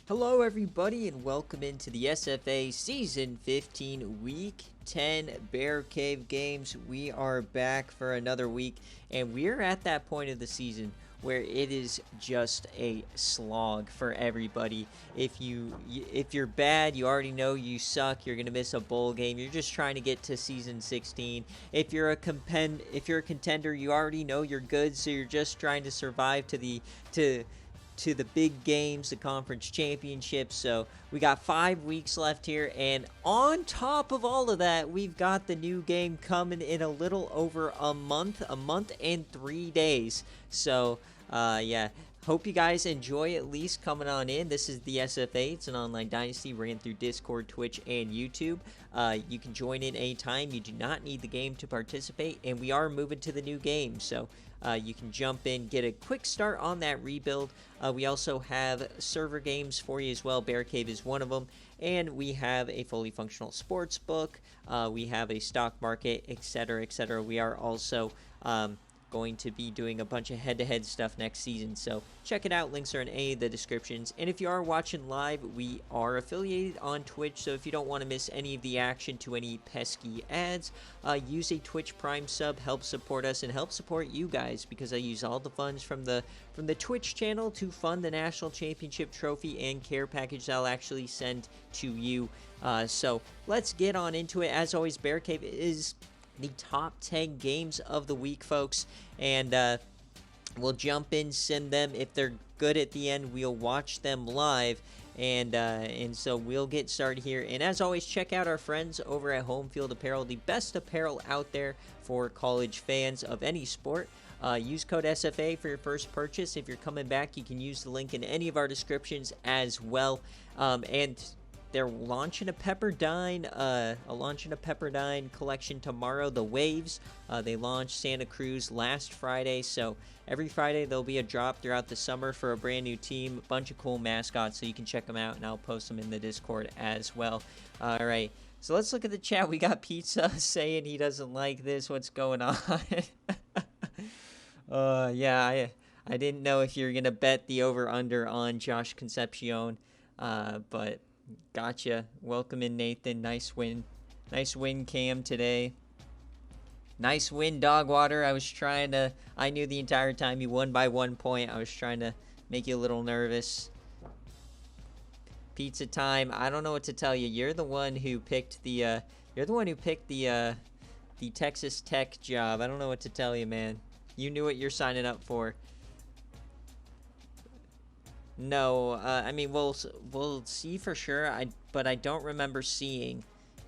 Hello everybody and welcome into the SFA Season 15 Week 10 Bear Cave games. We are back for another week and we're at that point of the season where it is just a slog for everybody. If you're bad, you already know you suck. You're gonna miss a bowl game. You're just trying to get to season 16. If you're a contender, you already know you're good. So you're just trying to survive to the big games, the conference championships. So we got 5 weeks left here, and on top of all of that, we've got the new game coming in a little over a month and 3 days. So yeah, hope you guys enjoy at least coming on in. This is the SFA. It's an online dynasty ran through Discord, Twitch, and YouTube. You can join in anytime. You do not need the game to participate, and we are moving to the new game, so you can jump in, get a quick start on that rebuild. We also have server games for you as well. BearCave is one of them, and we have a fully functional sports book. We have a stock market, etc., etc. We are also going to be doing a bunch of head-to-head stuff next season, so check it out. Links are in any of the descriptions, and if you are watching live, we are affiliated on Twitch, so if you don't want to miss any of the action to any pesky ads, use a Twitch Prime sub. Help support us and help support you guys, because I use all the funds from the Twitch channel to fund the national championship trophy and care package that I'll actually send to you. So let's get on into it. As always, BearCave is the top 10 games of the week, folks, and we'll jump in, send them. If they're good at the end, we'll watch them live, and so we'll get started here. And as always, check out our friends over at Home Field Apparel, the best apparel out there for college fans of any sport. Use code SFA for your first purchase. If you're coming back, you can use the link in any of our descriptions as well. And they're launching a Pepperdine collection tomorrow, the Waves. They launched Santa Cruz last Friday, so every Friday there'll be a drop throughout the summer for a brand new team. A bunch of cool mascots, so you can check them out, and I'll post them in the Discord as well. All right, so let's look at the chat. We got Pizza saying he doesn't like this. What's going on? Yeah, I didn't know if you're gonna bet the over/under on Josh Concepcion, but gotcha. Welcome in, Nathan. Nice win, Cam, today. Nice win, Dogwater. I knew the entire time you won by 1 point. I was trying to make you a little nervous. Pizza time. I don't know what to tell you. You're the one who picked the Texas Tech job. I don't know what to tell you, man. You knew what you're signing up for. No, I mean, we'll see for sure. But I don't remember seeing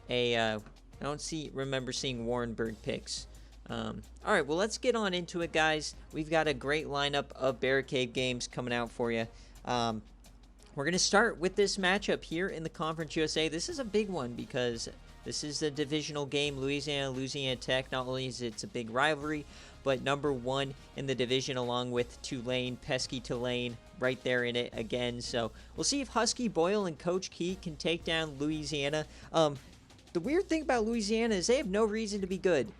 remember seeing Warrenburg picks. All right, well, let's get on into it, guys. We've got a great lineup of BearCave games coming out for you. We're gonna start with this matchup here in the Conference USA. This is a big one because this is a divisional game. Louisiana Tech. Not only is it a big rivalry, but #1 in the division, along with Tulane, pesky Tulane, right there in it again. So we'll see if Husky Boyle and Coach Keat can take down Louisiana. The weird thing about Louisiana is they have no reason to be good.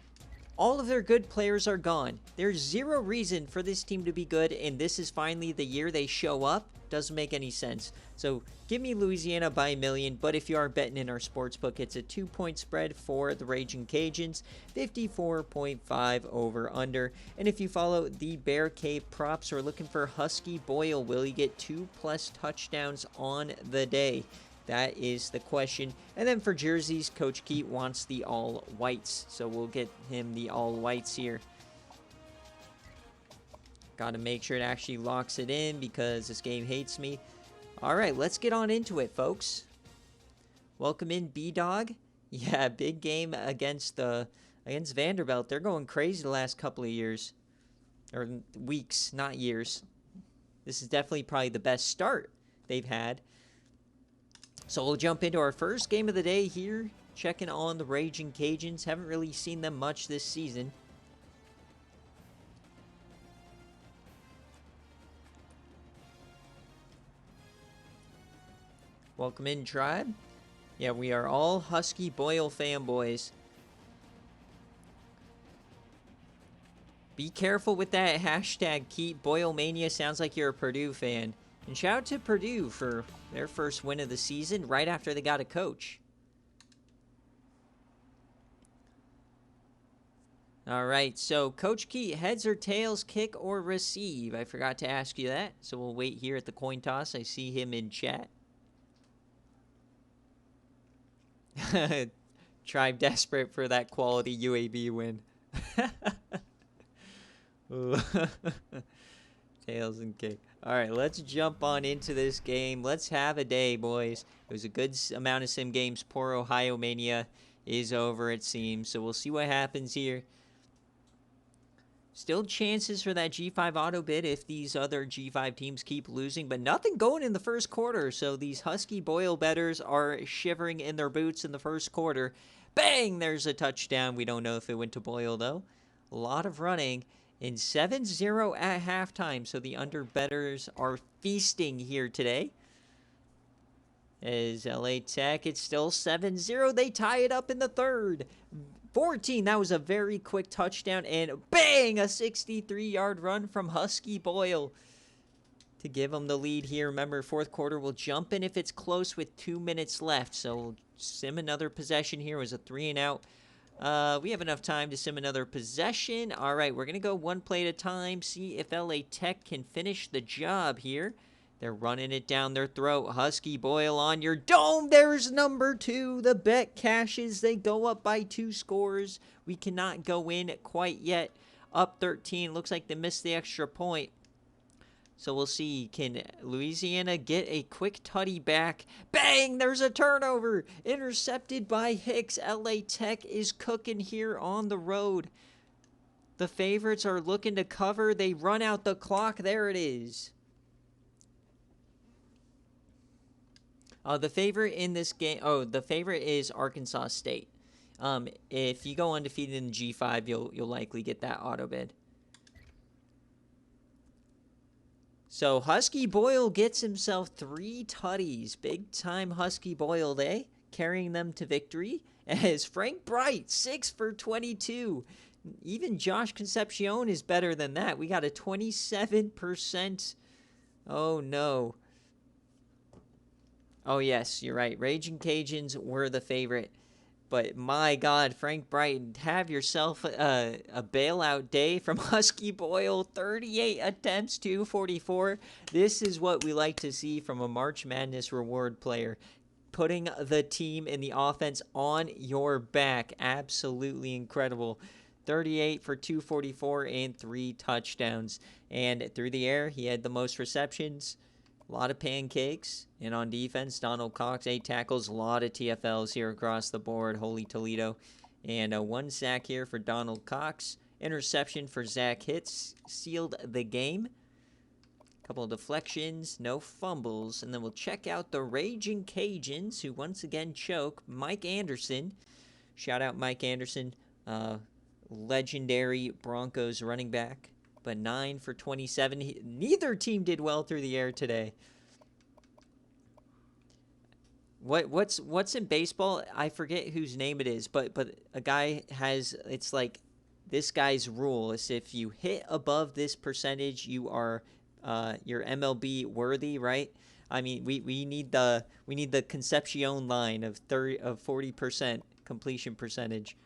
All of their good players are gone. There's zero reason for this team to be good, and this is finally the year they show up. Doesn't make any sense. So give me Louisiana by 1,000,000, but if you are betting in our sportsbook, it's a 2-point spread for the Raging Cajuns, 54.5 over under. And if you follow the BearCave props, we're looking for Husky Boyle. Will he get 2+ touchdowns on the day? That is the question. And then for jerseys, Coach Keat wants the all whites, so we'll get him the all whites here. Got to make sure it actually locks it in because this game hates me. All right, let's get on into it, folks. Welcome in, B-Dog. Yeah, big game against Vanderbilt. They're going crazy the last couple of years. Or weeks, not years. This is definitely probably the best start they've had. So we'll jump into our first game of the day here. Checking on the Raging Cajuns. Haven't really seen them much this season. Welcome in, Tribe. Yeah, we are all Husky Boyle fanboys. Be careful with that hashtag Keat Boyle Mania. Sounds like you're a Purdue fan. And shout out to Purdue for their first win of the season right after they got a coach. All right, so Coach Key, heads or tails, kick or receive? I forgot to ask you that, so we'll wait here at the coin toss. I see him in chat. Tribe desperate for that quality UAB win. Tails and kick. All right, let's jump on into this game. Let's have a day, boys. It was a good amount of sim games. Poor Ohio Mania is over, it seems. So we'll see what happens here. Still chances for that G5 auto bid if these other G5 teams keep losing, but nothing going in the first quarter. So these Husky Boyle bettors are shivering in their boots in the first quarter. Bang! There's a touchdown. We don't know if it went to Boyle, though. A lot of running. In 7-0 at halftime, so the under bettors are feasting here today. As LA Tech, it's still 7-0. They tie it up in the third. 14, that was a very quick touchdown, and bang, a 63-yard run from Husky Boyle to give them the lead here. Remember, fourth quarter will jump in if it's close with 2 minutes left, so we'll sim another possession here. It was a 3-and-out. We have enough time to sim another possession. All right, we're going to go one play at a time, see if LA Tech can finish the job here. They're running it down their throat. Husky Boyle on your dome. There's number 2. The bet cashes. They go up by 2 scores. We cannot go in quite yet. Up 13. Looks like they missed the extra point. So we'll see. Can Louisiana get a quick tutty back? Bang! There's a turnover. Intercepted by Hicks. LA Tech is cooking here on the road. The favorites are looking to cover. They run out the clock. There it is. The favorite in this game, the favorite is Arkansas State. If you go undefeated in the G5, you'll likely get that auto bid. So Husky Boyle gets himself 3 tutties. Big time Husky Boyle day, carrying them to victory. As Frank Bright, 6 for 22. Even Josh Concepcion is better than that. We got a 27%. Oh no. Oh, yes, you're right. Raging Cajuns were the favorite. But, my God, Frank Bright, have yourself a bailout day from Husky Boyle. 38 attempts, 244. This is what we like to see from a March Madness reward player. Putting the team in the offense on your back. Absolutely incredible. 38 for 244 and 3 touchdowns. And through the air, he had the most receptions. A lot of pancakes. And on defense, Donald Cox, 8 tackles. A lot of TFLs here across the board. Holy Toledo. And 1 sack here for Donald Cox. Interception for Zach Hitz. Sealed the game. Couple of deflections. No fumbles. And then we'll check out the Raging Cajuns, who once again choke. Mike Anderson. Shout out Mike Anderson. Legendary Broncos running back. But 9 for 27. Neither team did well through the air today. What's in baseball? I forget whose name it is, but a guy has, it's like this guy's rule is if you hit above this percentage, you are you're MLB worthy, right? I mean, we need the Concepcion line of 40% completion percentage.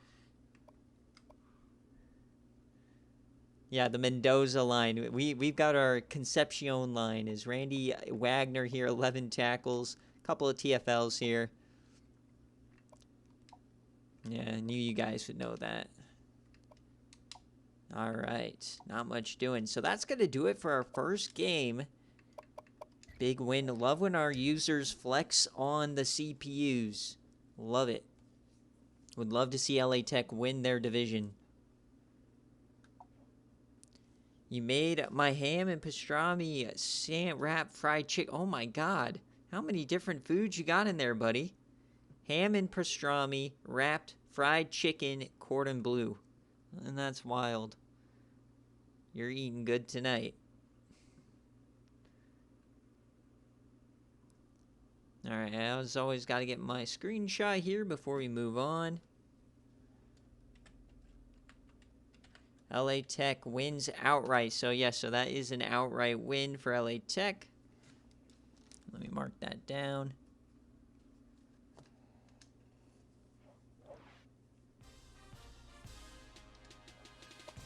Yeah, the Mendoza line. We've got our Concepcion line. Is Randy Wagner here, 11 tackles, a couple of TFLs here. Yeah, I knew you guys would know that. All right, not much doing. So that's going to do it for our first game. Big win. Love when our users flex on the CPUs. Love it. Would love to see LA Tech win their division. You made my ham and pastrami wrap fried chicken. Oh my God. How many different foods you got in there, buddy? Ham and pastrami wrapped fried chicken cordon bleu. And that's wild. You're eating good tonight. All right, I always got to get my screenshot here before we move on. LA Tech wins outright. So, yes, so that is an outright win for LA Tech. Let me mark that down.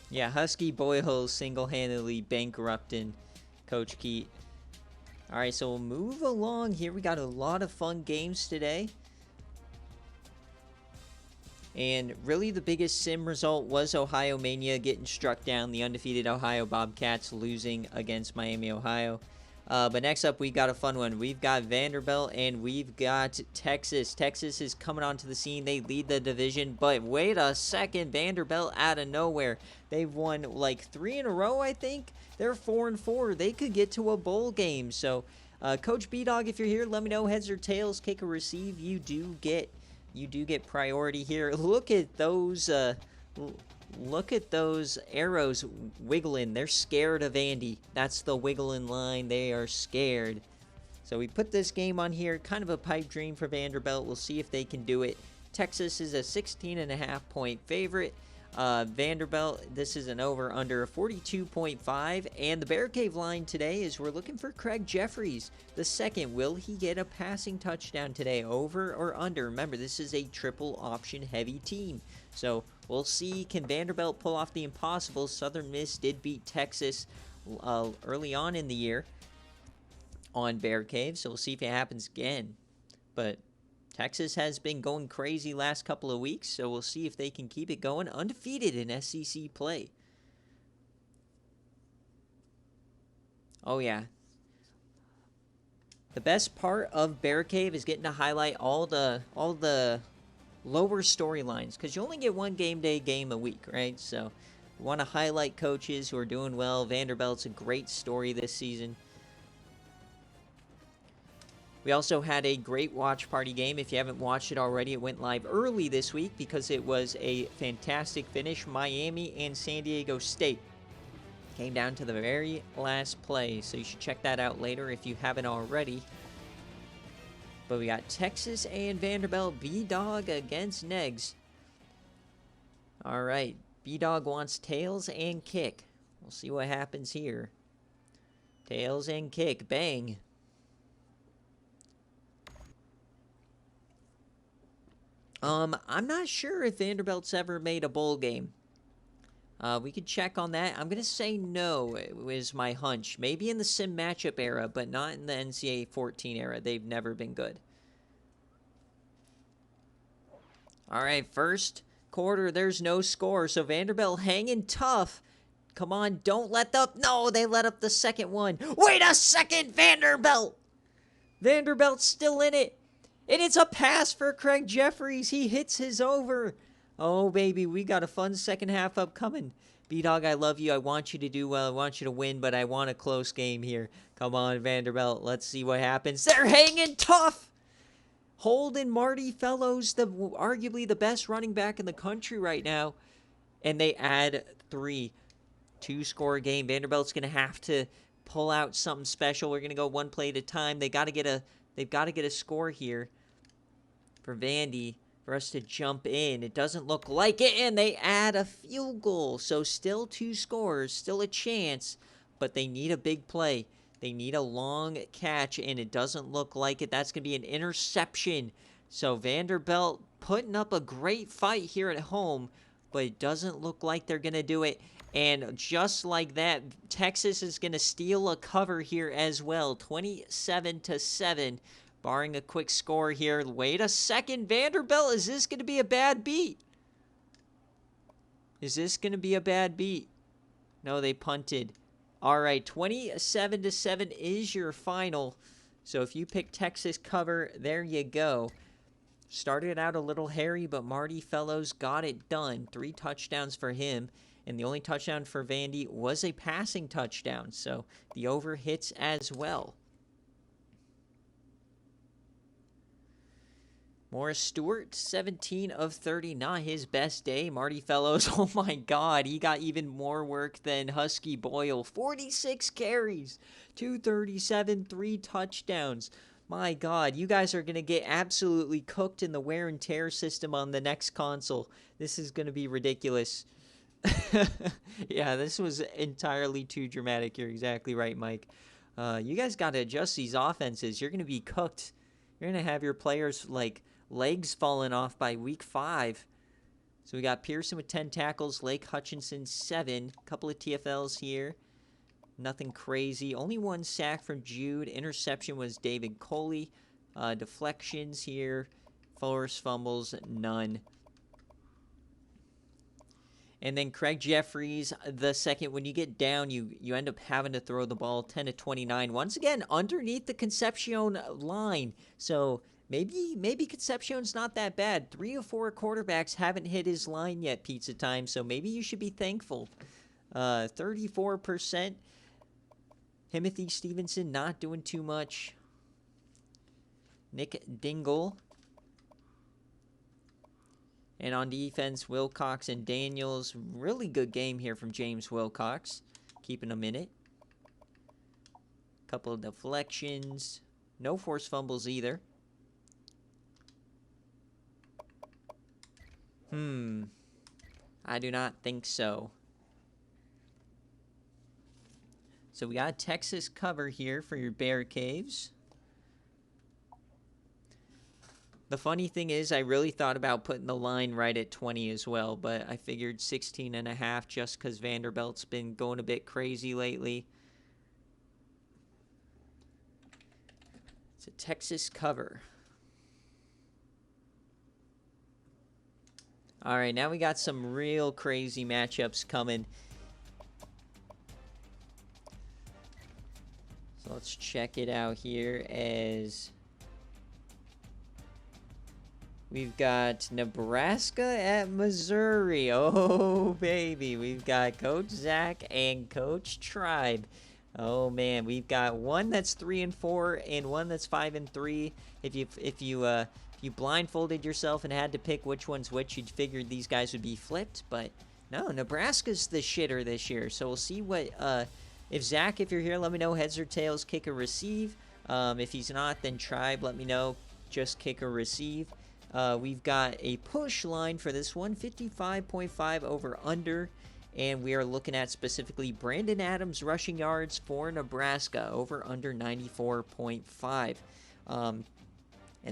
Yeah, Husky Boyle single-handedly bankrupting Coach Keat. All right, so we'll move along here. We got a lot of fun games today. And really the biggest sim result was Ohio Mania getting struck down. The undefeated Ohio Bobcats losing against Miami, Ohio. But next up, we got a fun one. We've got Vanderbilt and we've got Texas. Texas is coming onto the scene. They lead the division, but wait a second. Vanderbilt out of nowhere. They've won like 3 in a row, I think. They're 4-4. They could get to a bowl game. So, Coach B-Dog, if you're here, let me know. Heads or tails, kick or receive. You do get priority here. Look at those arrows wiggling. They're scared of Andy. That's the wiggling line. They are scared. So we put this game on here. Kind of a pipe dream for Vanderbilt. We'll see if they can do it. Texas is a 16.5-point favorite. Vanderbilt, this is an over-under 42.5. And the BearCave line today is we're looking for Craig Jeffries, the second. Will he get a passing touchdown today, over or under? Remember, this is a triple option heavy team. So we'll see, can Vanderbilt pull off the impossible? Southern Miss did beat Texas early on in the year on BearCave, so we'll see if it happens again. But Texas has been going crazy last couple of weeks, so we'll see if they can keep it going. Undefeated in SEC play. Oh, yeah. The best part of BearCave is getting to highlight all the lower storylines, because you only get one game day game a week, right? So we want to highlight coaches who are doing well. Vanderbilt's a great story this season. We also had a great watch party game. If you haven't watched it already, it went live early this week because it was a fantastic finish. Miami and San Diego State came down to the very last play, so you should check that out later if you haven't already. But we got Texas and Vanderbilt, B-Dog against Negs. All right, B-Dog wants tails and kick. We'll see what happens here. Tails and kick, bang. I'm not sure if Vanderbilt's ever made a bowl game. We could check on that. I'm going to say no, is my hunch. Maybe in the sim matchup era, but not in the NCAA 14 era. They've never been good. All right, first quarter, there's no score. So Vanderbilt hanging tough. Come on, don't let the... No, they let up the second one. Wait a second, Vanderbilt! Vanderbilt's still in it. And it's a pass for Craig Jeffries. He hits his over. Oh, baby, we got a fun second half upcoming. B-Dog, I love you. I want you to do well. I want you to win, but I want a close game here. Come on, Vanderbilt. Let's see what happens. They're hanging tough. Holding Marty Fellows, arguably the best running back in the country right now. And they add 3. 2-score game. Vanderbilt's going to have to pull out something special. We're going to go one play at a time. They've got to get a score here for Vandy for us to jump in. It doesn't look like it, and they add a field goal. So still 2 scores, still a chance, but they need a big play. They need a long catch, and it doesn't look like it. That's going to be an interception. So Vanderbilt putting up a great fight here at home, but it doesn't look like they're going to do it. And just like that, Texas is going to steal a cover here as well. 27-7, barring a quick score here. Wait a second, Vanderbilt, is this going to be a bad beat? Is this going to be a bad beat? No, they punted. All right, 27-7 is your final. So if you pick Texas cover, there you go. Started out a little hairy, but Marty Fellows got it done. 3 touchdowns for him. And the only touchdown for Vandy was a passing touchdown. So the over hits as well. Morris Stewart, 17 of 30. Not his best day. Marty Fellows, oh my God. He got even more work than Husky Boyle. 46 carries, 237, 3 touchdowns. My God, you guys are going to get absolutely cooked in the wear and tear system on the next console. This is going to be ridiculous. Yeah, this was entirely too dramatic. You're exactly right, Mike. You guys got to adjust these offenses. You're going to be cooked. You're going to have your players, like, legs falling off by week 5. So we got Pearson with 10 tackles, Lake Hutchinson 7. Couple of TFLs here. Nothing crazy. Only 1 sack from Jude. Interception was David Coley. Deflections here. Forced fumbles, none. And then Craig Jeffries, the second, when you get down, you end up having to throw the ball 10 to 29. Once again, underneath the Concepcion line. So maybe Concepcion's not that bad. 3 or 4 quarterbacks haven't hit his line yet, Pizza Time. So maybe you should be thankful. 34%. Timothy Stevenson not doing too much. Nick Dingle. And on defense, Wilcox and Daniels. Really good game here from James Wilcox. Keeping him in it. Couple of deflections. No forced fumbles either. I do not think so. So we got Texas cover here for your BearCaves. The funny thing is, I really thought about putting the line right at 20 as well, but I figured 16.5 just because Vanderbilt's been going a bit crazy lately. It's a Texas cover. All right, now we got some real crazy matchups coming. So let's check it out here as we've got Nebraska at Missouri. Oh, baby. We've got Coach Zach and Coach Tribe. Oh, man. We've got one that's 3-4 and one that's 5-3. If you blindfolded yourself and had to pick which one's which, you'd figured these guys would be flipped. But no, Nebraska's the shitter this year. So we'll see what if Zach, if you're here, let me know. Heads or tails, kick or receive. If he's not, then Tribe, let me know. Just kick or receive. We've got a push line for this one, 55.5 over under. And we are looking at specifically Brandon Adams rushing yards for Nebraska, over under 94.5. And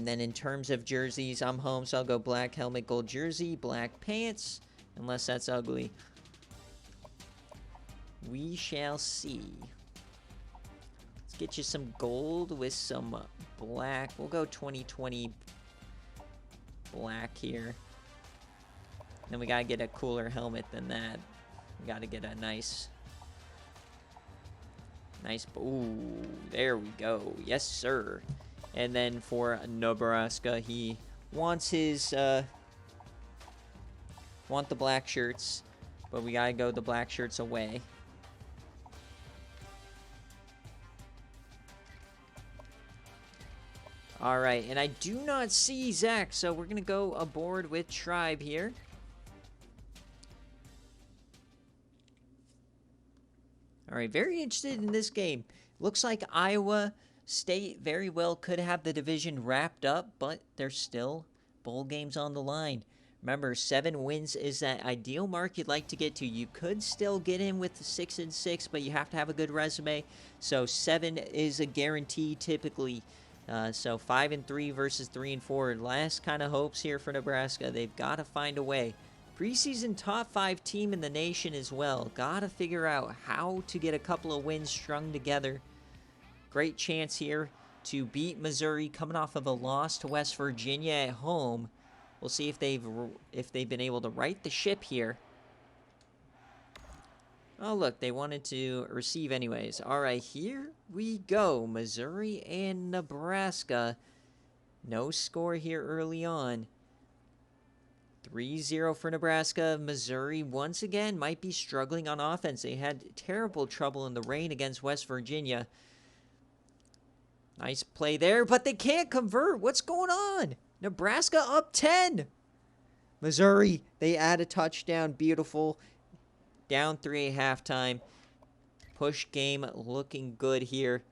then in terms of jerseys, I'm home, so I'll go black helmet, gold jersey, black pants, unless that's ugly. We shall see. Let's get you some gold with some black. We'll go 2020 black here. Then we gotta get a cooler helmet than that. We gotta get a nice. Ooh, there we go. Yes, sir. And then for Nebraska, he wants his want the black shirts, but we gotta go the black shirts away. All right, and I do not see Zach, so we're going to go aboard with Tribe here. All right, very interested in this game. Looks like Iowa State very well could have the division wrapped up, but there's still bowl games on the line. Remember, 7 wins is that ideal mark you'd like to get to. You could still get in with 6-6, but you have to have a good resume. So 7 is a guarantee typically. So 5-3 versus 3-4. Last kind of hopes here for Nebraska. They've got to find a way. Preseason top 5 team in the nation as well. Got to figure out how to get a couple of wins strung together. Great chance here to beat Missouri, coming off of a loss to West Virginia at home. We'll see if they've been able to right the ship here. Oh, look, they wanted to receive anyways. All right, here we go. Missouri and Nebraska. No score here early on. 3-0 for Nebraska. Missouri, once again, might be struggling on offense. They had terrible trouble in the rain against West Virginia. Nice play there, but they can't convert. What's going on? Nebraska up 10. Missouri, they add a touchdown. Beautiful. Down 3 at halftime. Push game looking good here.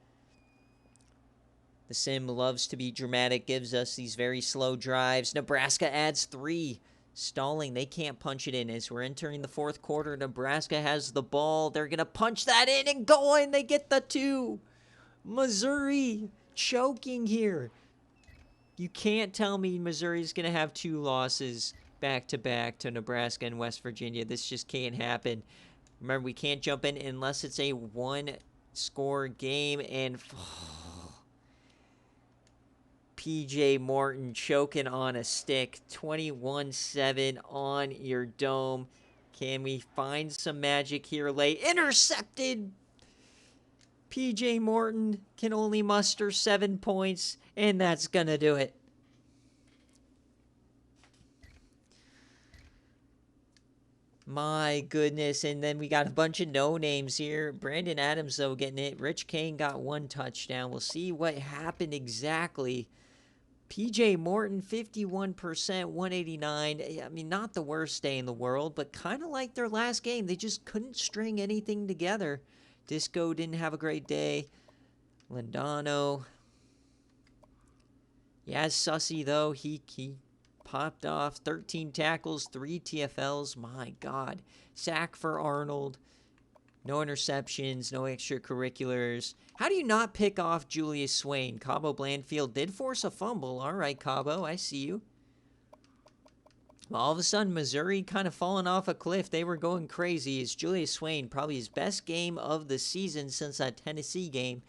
The sim loves to be dramatic, gives us these very slow drives. Nebraska adds 3. Stalling, they can't punch it in as we're entering the 4th quarter. Nebraska has the ball. They're going to punch that in and go in. They get the 2. Missouri choking here. You can't tell me Missouri's going to have 2 losses back-to-back to Nebraska and West Virginia. This just can't happen. Remember, we can't jump in unless it's a 1-score game. And PJ Morton choking on a stick. 21-7 on your dome. Can we find some magic here late? Intercepted! PJ Morton can only muster 7 points, and that's going to do it. My goodness, and then we got a bunch of no-names here. Brandon Adams, though, getting it. Rich Kane got 1 touchdown. We'll see what happened exactly. PJ Morton, 51%, 189. I mean, not the worst day in the world, but kind of like their last game. They just couldn't string anything together. Disco didn't have a great day. Lindano. Yeah, Sussy, though, he popped off. 13 tackles, 3 TFLs. My God. Sack for Arnold. No interceptions, no extracurriculars. How do you not pick off Julius Swain? Cabo Blandfield did force a fumble. All right, Cabo, I see you. Well, all of a sudden, Missouri kind of falling off a cliff. They were going crazy. It's Julius Swain, probably his best game of the season since that Tennessee game.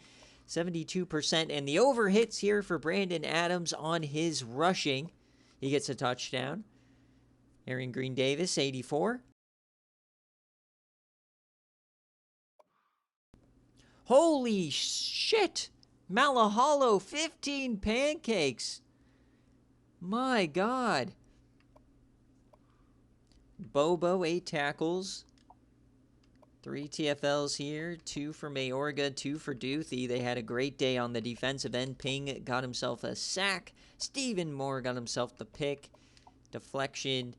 72%. And the over hits here for Brandon Adams on his rushing. He gets a touchdown. Aaron Green Davis, 84. Holy shit! Malaholo, 15 pancakes. My God. Bobo, 8 tackles. 3 TFLs here. 2 for Mayorga, 2 for Duthie. They had a great day on the defensive end. Ping got himself a sack. Stephen Moore got himself the pick. Deflection.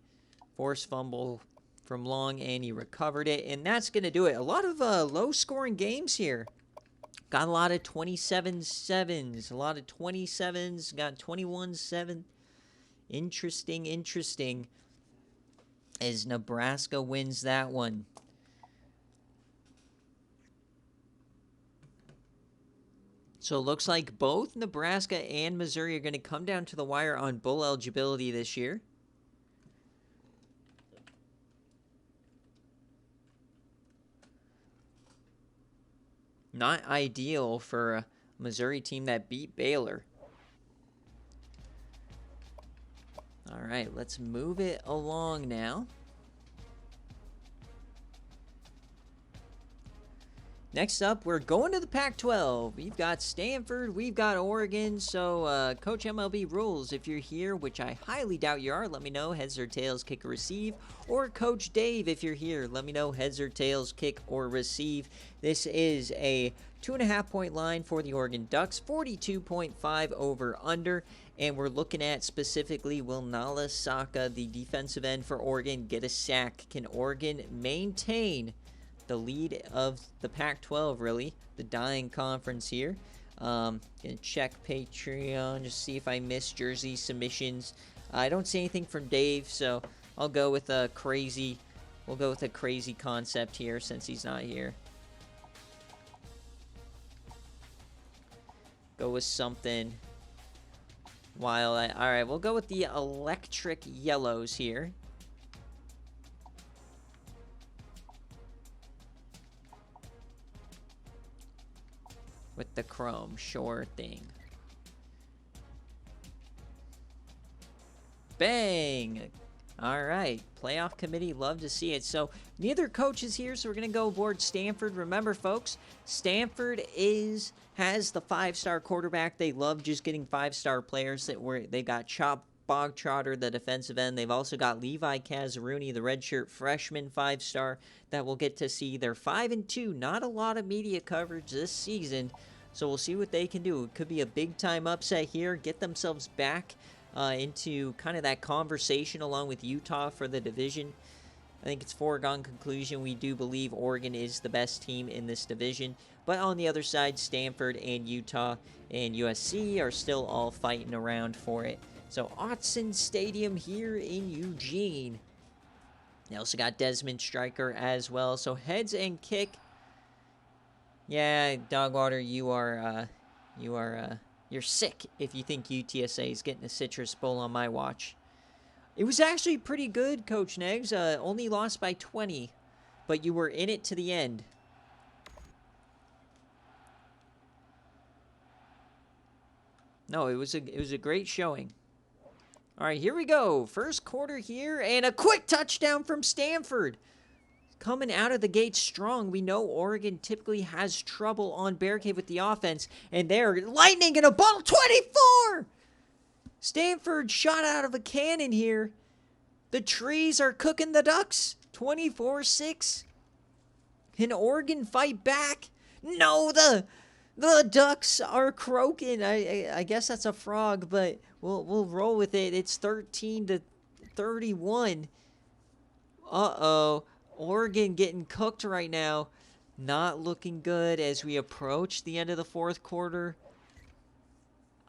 Forced fumble from Long, and he recovered it. And that's going to do it. A lot of low-scoring games here. Got a lot of 27-7s. A lot of 27s. Got 21-7. Interesting. As Nebraska wins that one. So it looks like both Nebraska and Missouri are going to come down to the wire on bowl eligibility this year. Not ideal for a Missouri team that beat Baylor. All right, let's move it along now. Next up, we're going to the Pac-12. We've got Stanford, we've got Oregon. So, Coach MLB rules, if you're here, which I highly doubt you are, let me know, heads or tails, kick or receive. Or Coach Dave, if you're here, let me know, heads or tails, kick or receive. This is a 2.5-point line for the Oregon Ducks, 42.5 over under. And we're looking at specifically, will Nala Saka, the defensive end for Oregon, get a sack? Can Oregon maintain the lead of the Pac-12, really, the dying conference here? Gonna check Patreon, just see if I missed jersey submissions. I don't see anything from Dave, so I'll go with a crazy, we'll go with a crazy concept here since he's not here. Go with something wild. All right, we'll go with the electric yellows here. With the chrome, sure thing. Bang! All right, playoff committee, love to see it. So neither coach is here, so we're going to go aboard Stanford. Remember, folks, Stanford has the 5-star quarterback. They love just getting 5-star players. They got Chop Bogtrotter, the defensive end. They've also got Levi Kazaruni, the redshirt freshman 5-star that we'll get to see. They're 5-2. Not a lot of media coverage this season, so we'll see what they can do. It could be a big-time upset here, get themselves back into kind of that conversation along with Utah for the division. I think it's foregone conclusion. We do believe Oregon is the best team in this division. But on the other side, Stanford and Utah and USC are still all fighting around for it. So Autzen Stadium here in Eugene. They also got Desmond Stryker as well. So heads and kick. Yeah, Dogwater, you're sick if you think UTSA is getting a Citrus Bowl on my watch. It was actually pretty good, Coach Neggs. Only lost by 20, but you were in it to the end. No, it was a great showing. All right, here we go. First quarter here, and a quick touchdown from Stanford. Coming out of the gate strong. We know Oregon typically has trouble on BearCave with the offense, and they're lightning in a bottle. 24! Stanford shot out of a cannon here. The trees are cooking the ducks. 24-6. Can Oregon fight back? No, the ducks are croaking. I guess that's a frog, but we'll roll with it. It's 13-31. Uh-oh. Oregon getting cooked right now. Not looking good as we approach the end of the fourth quarter.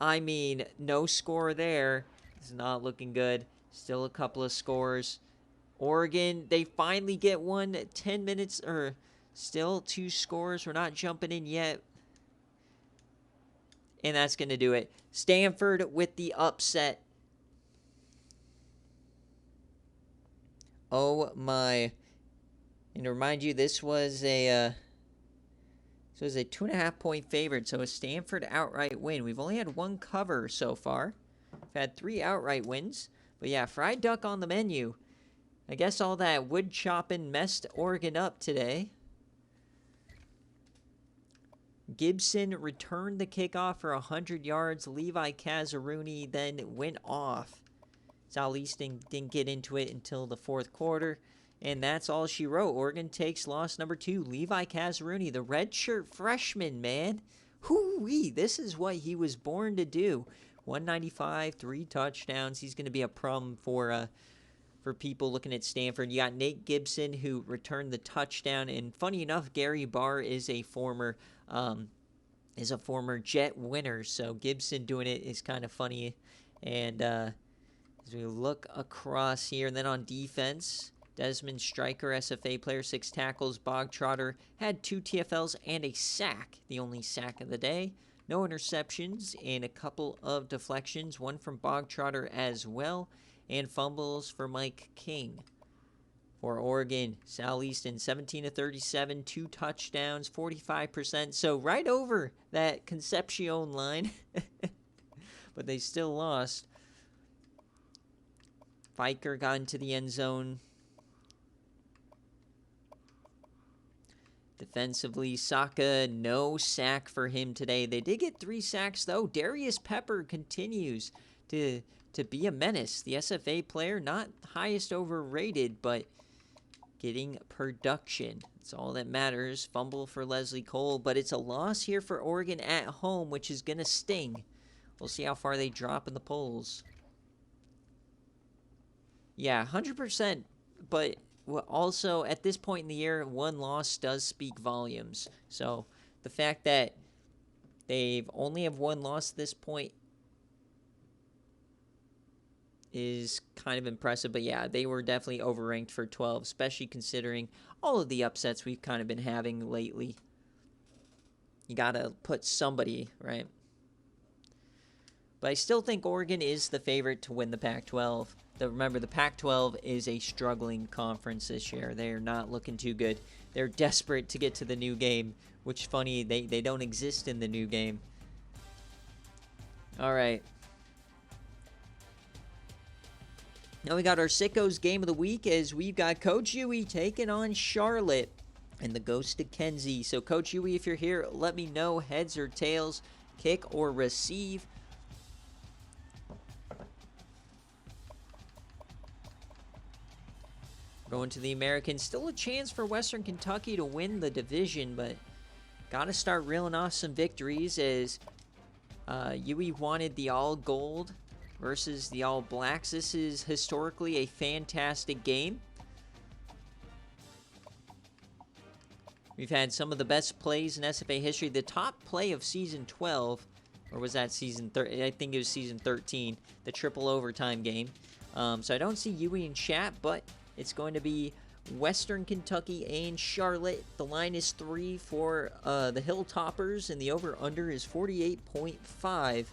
I mean, no score there. It's not looking good. Still a couple of scores. Oregon, they finally get one. 10 minutes, or still 2 scores. We're not jumping in yet. And that's going to do it. Stanford with the upset. Oh my. And to remind you, this was a 2.5 point favorite, so a Stanford outright win. We've only had 1 cover so far. We've had 3 outright wins. But yeah, fried duck on the menu. I guess all that wood chopping messed Oregon up today. Gibson returned the kickoff for 100 yards. Levi Kazaruni then went off. Southeastern didn't get into it until the fourth quarter. And that's all she wrote. Oregon takes loss number 2. Levi Kazaruni, the redshirt freshman, man. Hoo-wee, this is what he was born to do. 195, 3 touchdowns. He's going to be a problem for people looking at Stanford. You got Nate Gibson, who returned the touchdown. And funny enough, Gary Barr is a former Jet winner. So Gibson doing it is kind of funny. And as we look across here, and then on defense, Desmond Stryker, SFA player, 6 tackles. Bogtrotter had 2 TFLs and a sack, the only sack of the day. No interceptions and a couple of deflections, 1 from Bogtrotter as well, and fumbles for Mike King. For Oregon, Southeastern, 17-37, 2 touchdowns, 45%. So right over that Concepcion line, but they still lost. Fiker got into the end zone. Defensively, Saka, no sack for him today. They did get 3 sacks, though. Darius Pepper continues to be a menace. The SFA player, not highest overrated, but getting production. That's all that matters. Fumble for Leslie Cole, but it's a loss here for Oregon at home, which is going to sting. We'll see how far they drop in the polls. Yeah, 100%, but also, at this point in the year, 1 loss does speak volumes. So, the fact that they've only have 1 loss at this point is kind of impressive. But yeah, they were definitely overranked for 12, especially considering all of the upsets we've kind of been having lately. You got to put somebody, right? But I still think Oregon is the favorite to win the Pac-12. Remember, the Pac-12 is a struggling conference this year. They are not looking too good. They're desperate to get to the new game, which, funny, they don't exist in the new game. All right. Now we got our Sickos game of the week as we've got Coach Huey taking on Charlotte and the Ghosted Kenzie. So, Coach Huey, if you're here, let me know, heads or tails, kick or receive. Going to the Americans. Still a chance for Western Kentucky to win the division, but got to start reeling off some victories as Huey wanted the all gold versus the all blacks. This is historically a fantastic game. We've had some of the best plays in SFA history. The top play of season 12, or was that season 13? I think it was season 13, the triple overtime game. So I don't see Huey in chat, but it's going to be Western Kentucky and Charlotte. The line is 3 for the Hilltoppers, and the over-under is 48.5.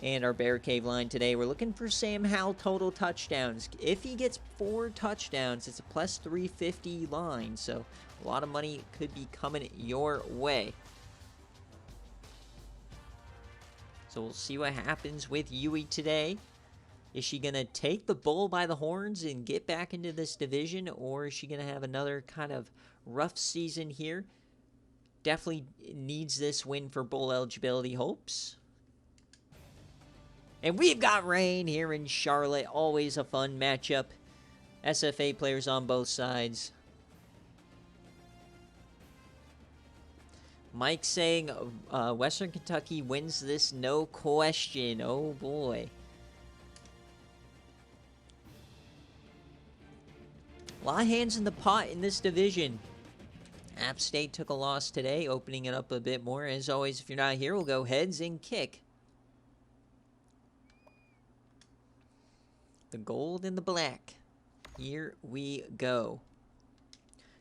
And our BearCave line today, we're looking for Sam Howell total touchdowns. If he gets 4 touchdowns, it's a plus 350 line, so a lot of money could be coming your way. So we'll see what happens with Yui today. Is she going to take the bull by the horns and get back into this division, or is she going to have another kind of rough season here? Definitely needs this win for bowl eligibility hopes. And we've got rain here in Charlotte. Always a fun matchup. SFA players on both sides. Mike saying Western Kentucky wins this, no question. Oh boy. A lot of hands in the pot in this division. App State took a loss today, opening it up a bit more. As always, if you're not here, we'll go heads and kick. The gold and the black. Here we go.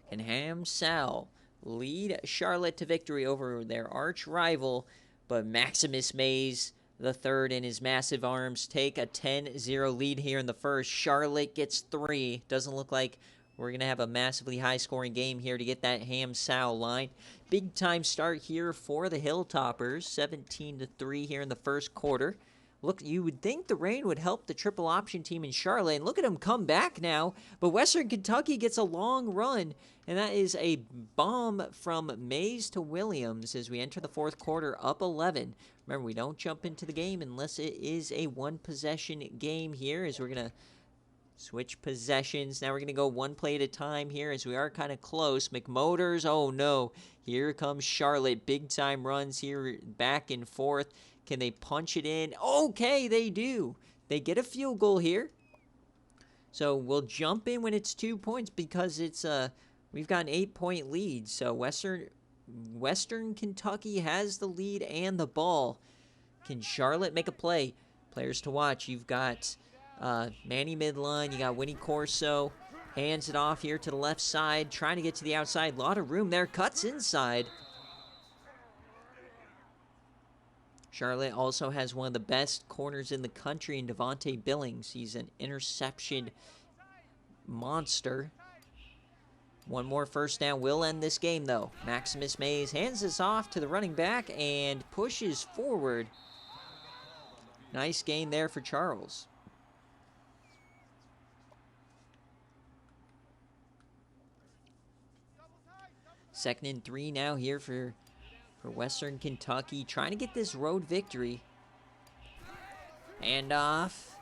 Can Ham Sal lead Charlotte to victory over their arch rival, but Maximus Mays the third in his massive arms take a 10-0 lead here in the first. Charlotte gets 3. Doesn't look like we're going to have a massively high-scoring game here to get that Ham Sal line. Big-time start here for the Hilltoppers. 17-3 here in the first quarter. Look, you would think the rain would help the triple option team in Charlotte, and look at them come back now. But Western Kentucky gets a long run, and that is a bomb from Mays to Williams as we enter the fourth quarter, up 11. Remember, we don't jump into the game unless it is a one-possession game here, as we're going to switch possessions. Now we're going to go one play at a time here as we are kind of close. McMotors, oh no. Here comes Charlotte. Big-time runs here back and forth. Can they punch it in? Okay, they do. They get a field goal here. So we'll jump in when it's 2 points because it's we've got an 8-point lead. So Western Kentucky has the lead and the ball. Can Charlotte make a play? Players to watch. You've got Manny midline. You got Winnie Corso. Hands it off here to the left side. Trying to get to the outside. A lot of room there. Cuts inside. Charlotte also has one of the best corners in the country in Devontae Billings. He's an interception monster. One more first down will end this game, though. Maximus Mays hands this off to the running back and pushes forward. Nice gain there for Charles. Second and 3 now here for Western Kentucky, trying to get this road victory. And off.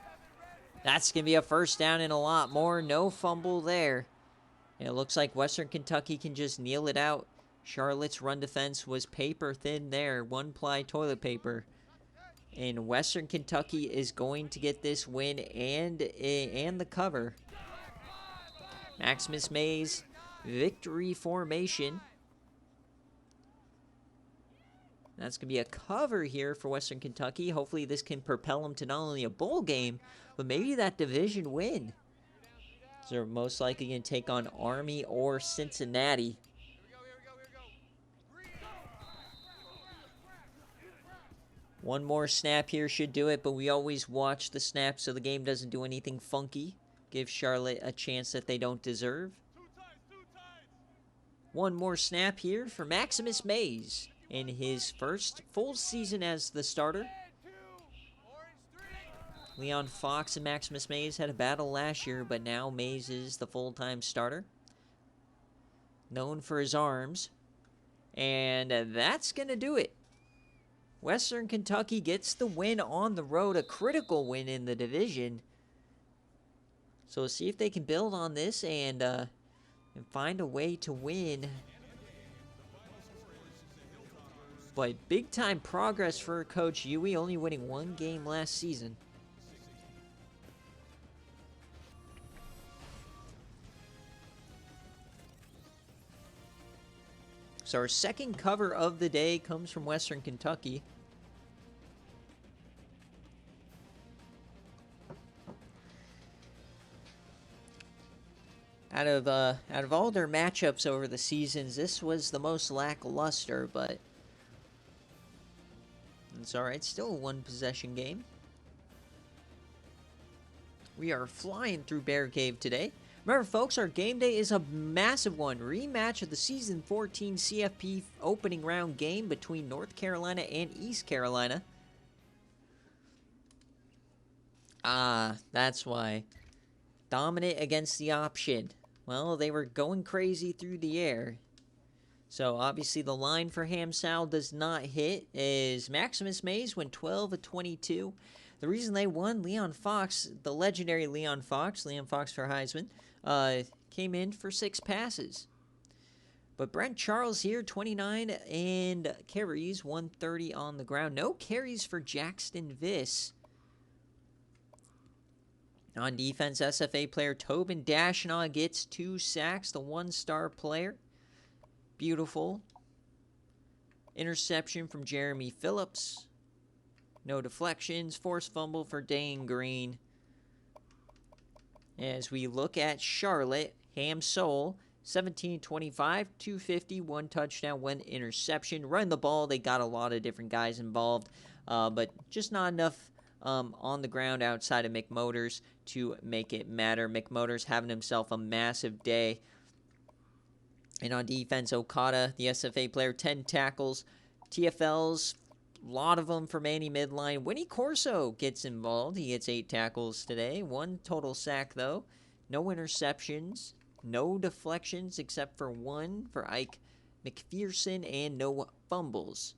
That's going to be a first down and a lot more. No fumble there. And it looks like Western Kentucky can just kneel it out. Charlotte's run defense was paper thin there. One-ply toilet paper. And Western Kentucky is going to get this win and the cover. Maximus Mays, victory formation. That's going to be a cover here for Western Kentucky. Hopefully this can propel them to not only a bowl game, but maybe that division win. So they're most likely going to take on Army or Cincinnati. One more snap here should do it, but we always watch the snap so the game doesn't do anything funky. Give Charlotte a chance that they don't deserve. One more snap here for Maximus Mays in his first full season as the starter. Leon Fox and Maximus Mays had a battle last year, but now Mays is the full-time starter. Known for his arms. And that's going to do it. Western Kentucky gets the win on the road, a critical win in the division. So we'll see if they can build on this and find a way to win. But big-time progress for Coach Yui, only winning one game last season. So our second cover of the day comes from Western Kentucky. Out of all their matchups over the seasons, this was the most lackluster, but it's all right. Still a one-possession game. We are flying through BearCave today. Remember, folks, our game day is a massive one. Rematch of the Season 14 CFP opening round game between North Carolina and East Carolina. That's why. Dominant against the option. Well, they were going crazy through the air. So, obviously, the line for Hamsal does not hit as Maximus Mays went 12 of 22. The reason they won, Leon Fox, the legendary Leon Fox for Heisman, came in for 6 passes. But Brent Charles here, 29 and carries, 130 on the ground. No carries for Jackson Viss. On defense, SFA player Tobin Dashnaw gets 2 sacks, the 1-star player. Beautiful. Interception from Jeremy Phillips. No deflections. Forced fumble for Dane Green. As we look at Charlotte, Hamsal, 17-25, 250, 1 touchdown, 1 interception. Run the ball. They got a lot of different guys involved, but just not enough on the ground outside of McMotors to make it matter. McMotors having himself a massive day. And on defense, Okada, the SFA player, 10 tackles. TFLs, a lot of them for Manny Midline. Winnie Corso gets involved. He gets 8 tackles today. 1 total sack, though. No interceptions. No deflections except for 1 for Ike McPherson. And no fumbles.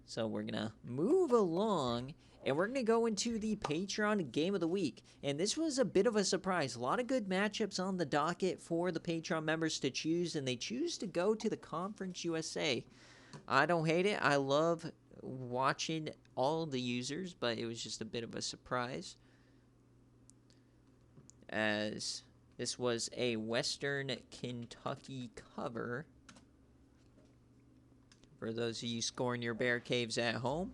So we're going to move along. And we're going to go into the Patreon Game of the Week. And this was a bit of a surprise. A lot of good matchups on the docket for the Patreon members to choose. And they choose to go to the Conference USA. I don't hate it. I love watching all the users. But it was just a bit of a surprise. As this was a Western Kentucky cover. For those of you scoring your Bear Caves at home.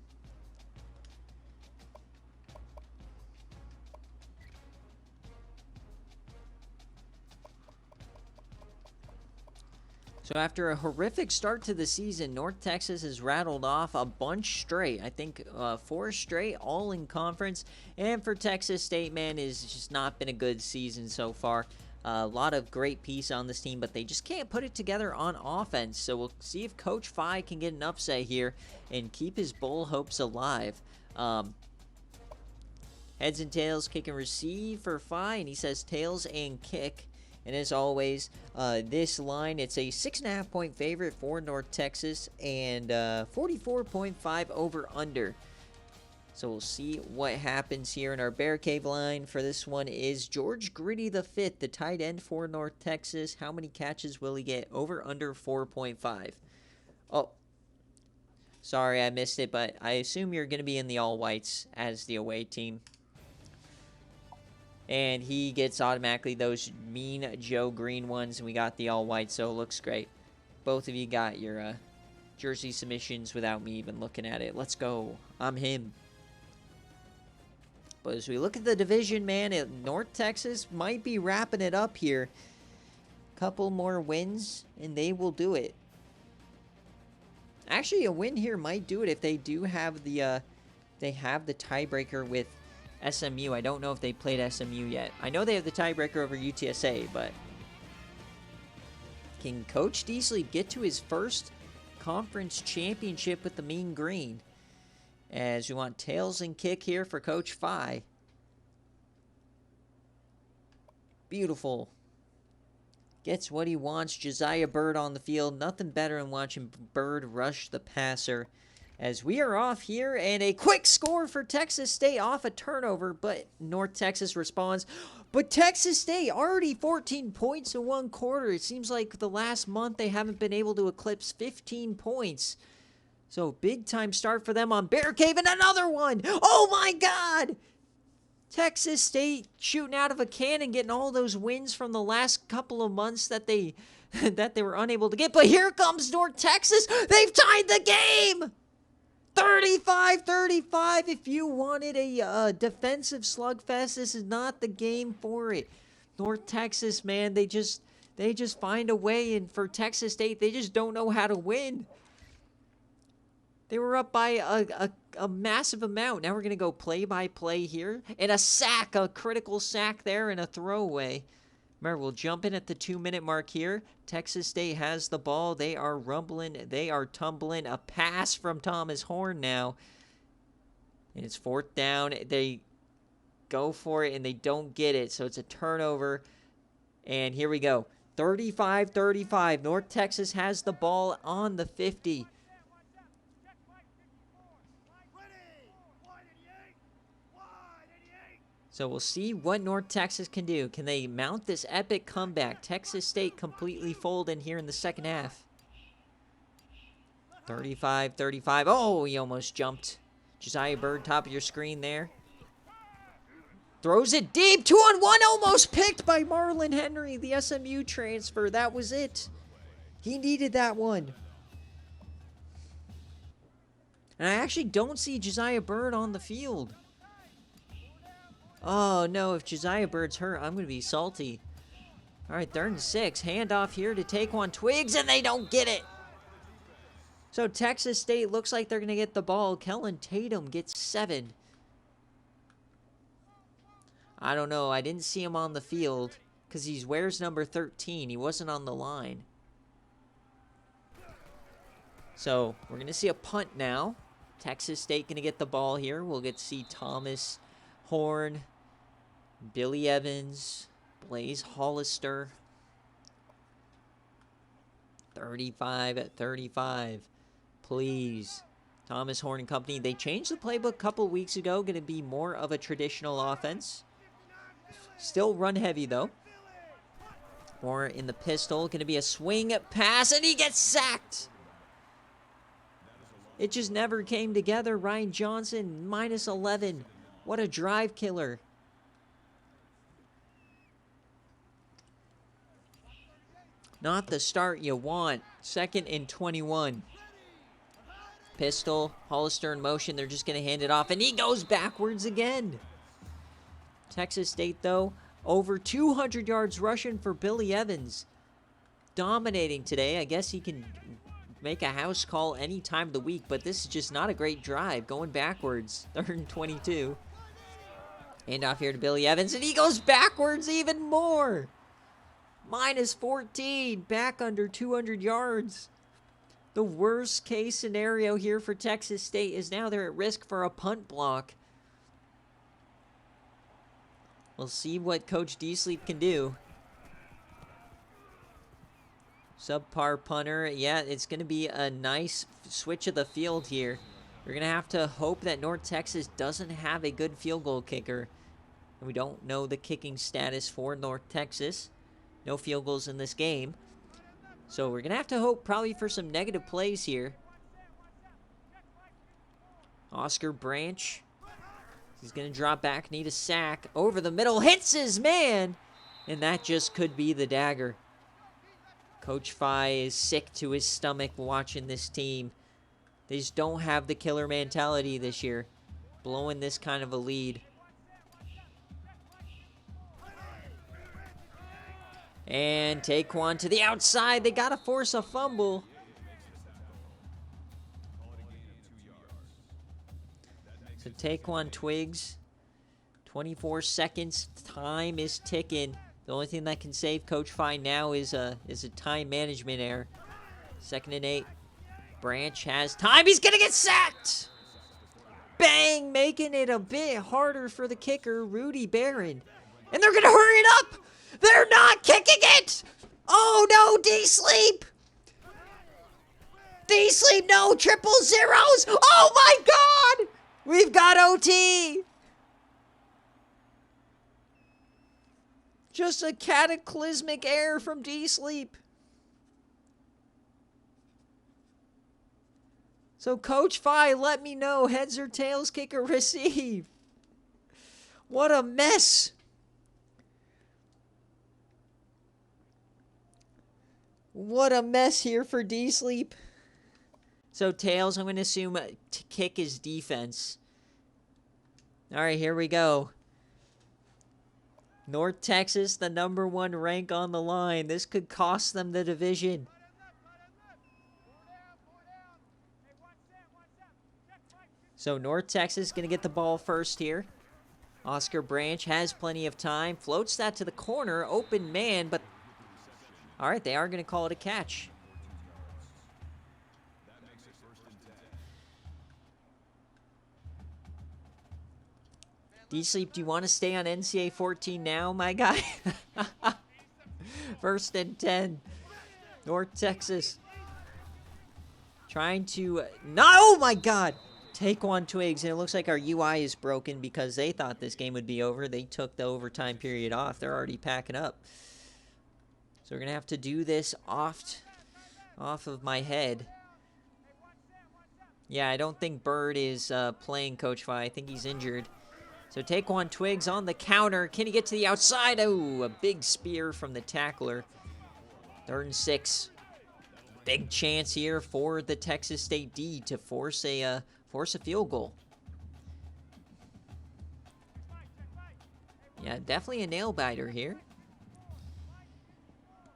So after a horrific start to the season, North Texas has rattled off a bunch straight. I think 4 straight, all in conference. And for Texas State, man, it's just not been a good season so far. A lot of great pieces on this team, but they just can't put it together on offense. So we'll see if Coach Phi can get an upset here and keep his bowl hopes alive. Heads and tails, kick and receive for Phi, and he says tails and kick. And as always, this line, it's a 6.5 point favorite for North Texas and 44.5 over under. So we'll see what happens here in our Bear Cave line. For this one is George Gritty the fifth, the tight end for North Texas. How many catches will he get? Over under 4.5. Oh, sorry I missed it, but I assume you're going to be in the all whites as the away team. And he gets automatically those mean Joe Green ones. And we got the all-white, so it looks great. Both of you got your jersey submissions without me even looking at it. Let's go. I'm him. But as we look at the division, man, North Texas might be wrapping it up here. Couple more wins, and they will do it. Actually, a win here might do it if they do have the tiebreaker with SMU. I don't know if they played SMU yet. I know they have the tiebreaker over UTSA, but can Coach Deasley get to his first conference championship with the Mean Green? As we want tails and kick here for Coach Phi. Beautiful. Gets what he wants. Josiah Bird on the field. Nothing better than watching Bird rush the passer. As we are off here, and a quick score for Texas State off a turnover, but North Texas responds. But Texas State already 14 points in 1 quarter. It seems like the last month they haven't been able to eclipse 15 points. So big time start for them on Bear Cave, and another one. Oh my God! Texas State shooting out of a cannon, getting all those wins from the last couple of months that they were unable to get. But here comes North Texas. They've tied the game. 35-35. If you wanted a defensive slugfest, this is not the game for it. North Texas, man, they They just find a way, and for Texas State, they just don't know how to win. They were up by a massive amount. Now we're going to go play-by-play here. And a sack, a critical sack there, and a throwaway. Remember, we'll jump in at the 2-minute mark here. Texas State has the ball. They are rumbling. They are tumbling. A pass from Thomas Horn now. And it's 4th down. They go for it, and they don't get it. So it's a turnover. And here we go. 35-35. North Texas has the ball on the 50. So we'll see what North Texas can do. Can they mount this epic comeback? Texas State completely folding here in the second half. 35-35. Oh, he almost jumped. Josiah Bird, top of your screen there. Throws it deep. 2-on-1, almost picked by Marlon Henry, the SMU transfer. That was it. He needed that one. And I actually don't see Josiah Bird on the field. Oh, no, if Josiah Bird's hurt, I'm going to be salty. All right, 3rd and 6. Handoff here to Taquan Twiggs, and they don't get it. So Texas State looks like they're going to get the ball. Kellen Tatum gets 7. I don't know. I didn't see him on the field because he wears number 13. He wasn't on the line. So we're going to see a punt now. Texas State going to get the ball here. We'll get to see Thomas Horn, Billy Evans, Blaze Hollister. 35-35. Please. Thomas Horn and company. They changed the playbook a couple weeks ago. Going to be more of a traditional offense. Still run heavy, though. More in the pistol. Going to be a swing pass, and he gets sacked. It just never came together. Ryan Johnson, -11. What a drive killer. Not the start you want. 2nd and 21. Pistol, Hollister in motion. They're just going to hand it off, and he goes backwards again. Texas State, though, over 200 yards rushing for Billy Evans. Dominating today. I guess he can make a house call any time of the week, but this is just not a great drive. Going backwards. 3rd and 22. Hand off here to Billy Evans, and he goes backwards even more. -14, back under 200 yards. The worst case scenario here for Texas State is now they're at risk for a punt block. We'll see what Coach D-Sleep can do. Subpar punter. Yeah, it's going to be a nice switch of the field here. We're going to have to hope that North Texas doesn't have a good field goal kicker. And we don't know the kicking status for North Texas. No field goals in this game. So we're going to have to hope probably for some negative plays here. Oscar Branch. He's going to drop back, need a sack. Over the middle, hits his man. And that just could be the dagger. Coach Phi is sick to his stomach watching this team. They just don't have the killer mentality this year. Blowing this kind of a lead. And Taquan to the outside. They got to force a fumble. So Taquan Twiggs, 24 seconds. Time is ticking. The only thing that can save Coach Phi now is a time management error. 2nd and 8. Branch has time. He's going to get sacked. Bang! Making it a bit harder for the kicker, Rudy Barron. And they're going to hurry it up. They're not kicking it! Oh, no, D-Sleep! D-Sleep, no, 000! Oh, my God! We've got OT! Just a cataclysmic error from D-Sleep. So, Coach Phi, let me know, heads or tails, kick or receive. What a mess. What a mess here for D-Sleep. So, tails, I'm going to assume to kick is defense. All right, here we go. North Texas, the #1 rank on the line. This could cost them the division. So North Texas going to get the ball first here. Oscar Branch has plenty of time. Floats that to the corner. Open man, but... All right, they are going to call it a catch. D-Sleep, do you want to stay on NCAA 14 now, my guy? 1st and 10. North Texas. Trying to... No, oh my God! Taekwon Twigs, and it looks like our UI is broken because they thought this game would be over. They took the overtime period off. They're already packing up. So we're going to have to do this off of my head. Yeah, I don't think Bird is playing, Coach Fi. I think he's injured. So Taekwon Twigs on the counter. Can he get to the outside? Oh, a big spear from the tackler. 3rd and 6. Big chance here for the Texas State D to force a field goal. Yeah, definitely a nail biter here.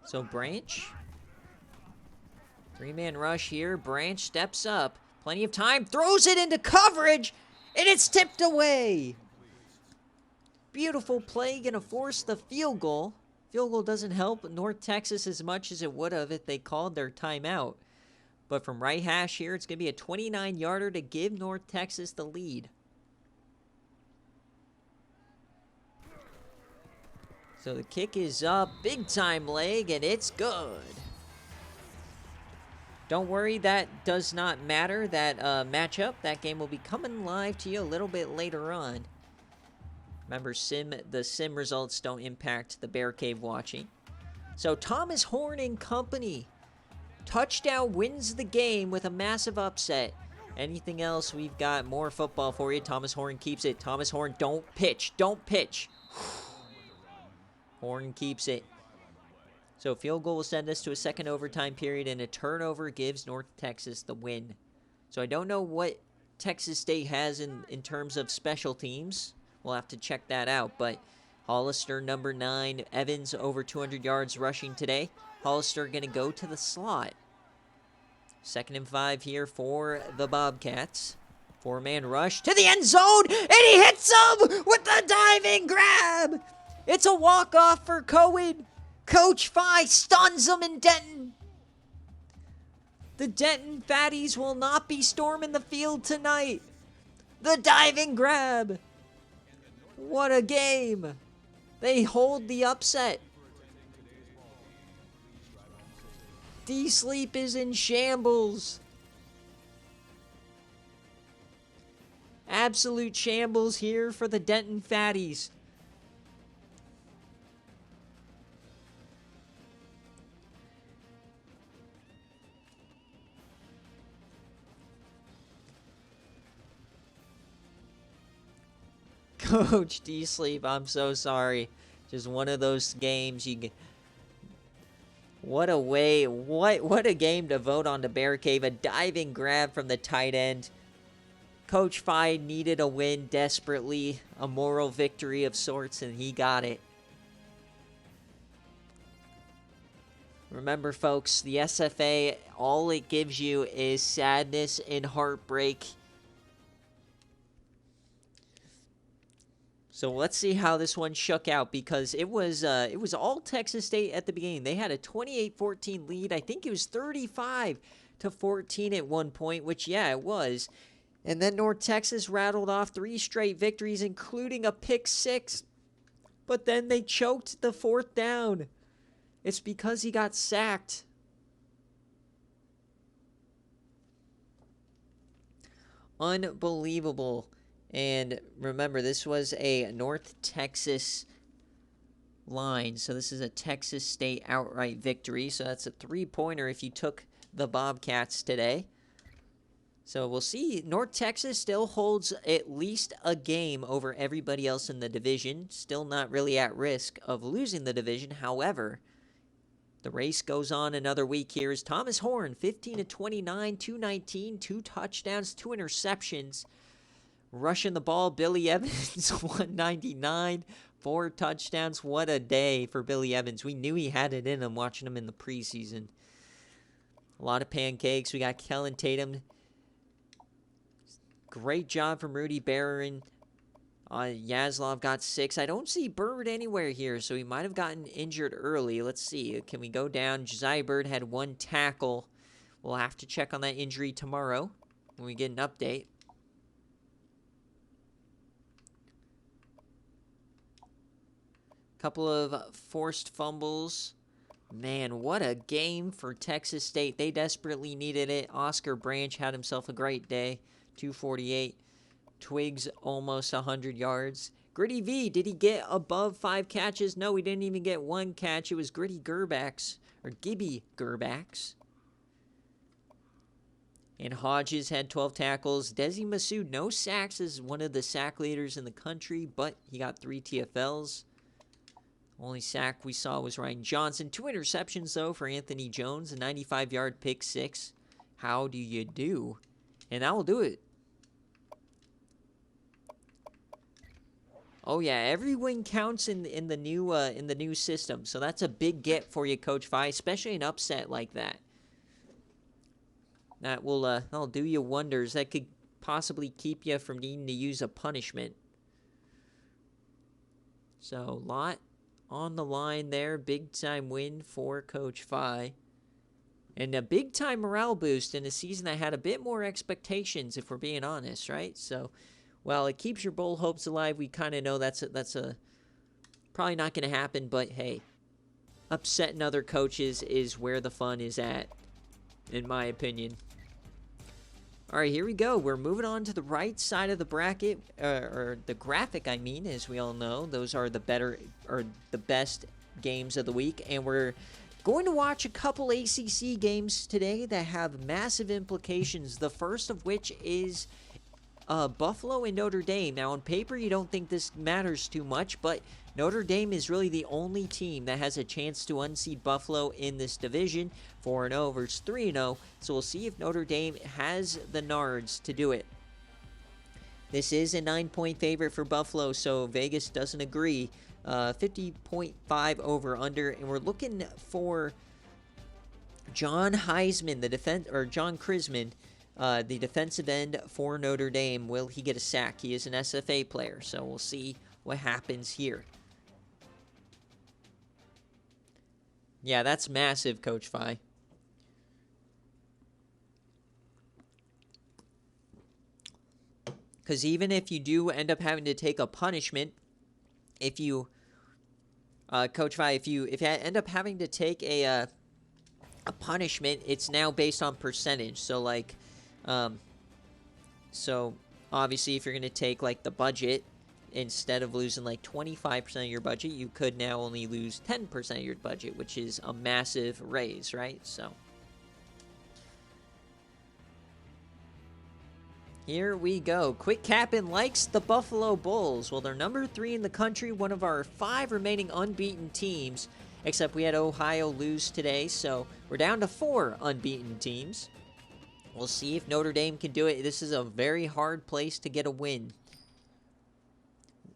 So Branch. 3-man rush here. Branch steps up. Plenty of time. Throws it into coverage. And it's tipped away. Beautiful play. Going to force the field goal. Field goal doesn't help North Texas as much as it would have if they called their timeout. But from right hash here, it's going to be a 29-yarder to give North Texas the lead. So the kick is up. Big time leg, and it's good. Don't worry, that does not matter. That matchup, that game will be coming live to you a little bit later on. Remember, the sim results don't impact the BearCave watching. So Thomas Horn and company. Touchdown wins the game with a massive upset. Anything else, we've got more football for you. Thomas Horn keeps it. Thomas Horn, don't pitch. Don't pitch. Horn keeps it. So field goal will send us to a second overtime period, and a turnover gives North Texas the win. So I don't know what Texas State has in terms of special teams. We'll have to check that out. But Hollister, #9. Evans, over 200 yards rushing today. Hollister going to go to the slot. 2nd and 5 here for the Bobcats. 4-man rush to the end zone, and he hits him with the diving grab. It's a walk-off for Cohen. Coach Fi stuns him in Denton. The Denton Fatties will not be storming the field tonight. The diving grab. What a game. They hold the upset. D-Sleep is in shambles. Absolute shambles here for the Denton Fatties. Coach D-Sleep, I'm so sorry. Just one of those games what a game to vote on to BearCave. A diving grab from the tight end. Coach Fi needed a win desperately, a moral victory of sorts, and he got it. Remember, folks, the SFA, all it gives you is sadness and heartbreak. So let's see how this one shook out, because it was all Texas State at the beginning. They had a 28-14 lead. I think it was 35-14 at one point, which, yeah, it was. And then North Texas rattled off 3 straight victories, including a pick 6. But then they choked the 4th down. It's because he got sacked. Unbelievable. And remember, this was a North Texas line. So this is a Texas State outright victory. So that's a 3-pointer if you took the Bobcats today. So we'll see. North Texas still holds at least a game over everybody else in the division. Still not really at risk of losing the division. However, the race goes on another week here as Thomas Horn, 15-29, 219, 2 touchdowns, 2 interceptions. Rushing the ball, Billy Evans, 199. 4 touchdowns. What a day for Billy Evans. We knew he had it in him watching him in the preseason. A lot of pancakes. We got Kellen Tatum. Great job from Rudy Barron. Yaslov got 6. I don't see Bird anywhere here, so he might have gotten injured early. Let's see. Can we go down? Josiah Bird had 1 tackle. We'll have to check on that injury tomorrow when we get an update. Couple of forced fumbles. Man, what a game for Texas State. They desperately needed it. Oscar Branch had himself a great day. 248. Twiggs almost 100 yards. Gritty V, did he get above 5 catches? No, he didn't even get 1 catch. It was Gritty Gerbax, or Gibby Gerbax. And Hodges had 12 tackles. Desi Masood, no sacks, is one of the sack leaders in the country, but he got 3 TFLs. Only sack we saw was Ryan Johnson. 2 interceptions, though, for Anthony Jones. A 95-yard pick 6. How do you do? And that will do it. Oh yeah, every win counts in the new system. So that's a big get for you, Coach Vi, especially an upset like that. That'll do you wonders. That could possibly keep you from needing to use a punishment. So, lot on the line there. Big time win for Coach Vi. And a big time morale boost in a season that had a bit more expectations, if we're being honest, right? So, well, it keeps your bowl hopes alive. We kind of know that's probably not going to happen, but hey, upsetting other coaches is where the fun is at, in my opinion. All right, here we go. We're moving on to the right side of the bracket, or the graphic, I mean, as we all know. Those are the best games of the week, and we're going to watch a couple ACC games today that have massive implications. The first of which is Buffalo and Notre Dame. Now, on paper, you don't think this matters too much, but Notre Dame is really the only team that has a chance to unseat Buffalo in this division. 4-0 versus 3-0. So we'll see if Notre Dame has the nards to do it. This is a 9-point favorite for Buffalo, so Vegas doesn't agree. 50.5 over under, and we're looking for John Heisman, John Chrisman, the defensive end for Notre Dame. Will he get a sack? He is an SFA player, so we'll see what happens here. Yeah, that's massive, Coach Vi. Because even if you do end up having to take a punishment, if you, Coach Vi, if you end up having to take a punishment, it's now based on percentage. So, like, so obviously if you're going to take, like, the budget, instead of losing, like, 25% of your budget, you could now only lose 10% of your budget, which is a massive raise, right? So here we go. Quick Cap'n likes the Buffalo Bulls. Well, they're number 3 in the country, one of our 5 remaining unbeaten teams, except we had Ohio lose today, so we're down to 4 unbeaten teams. We'll see if Notre Dame can do it. This is a very hard place to get a win.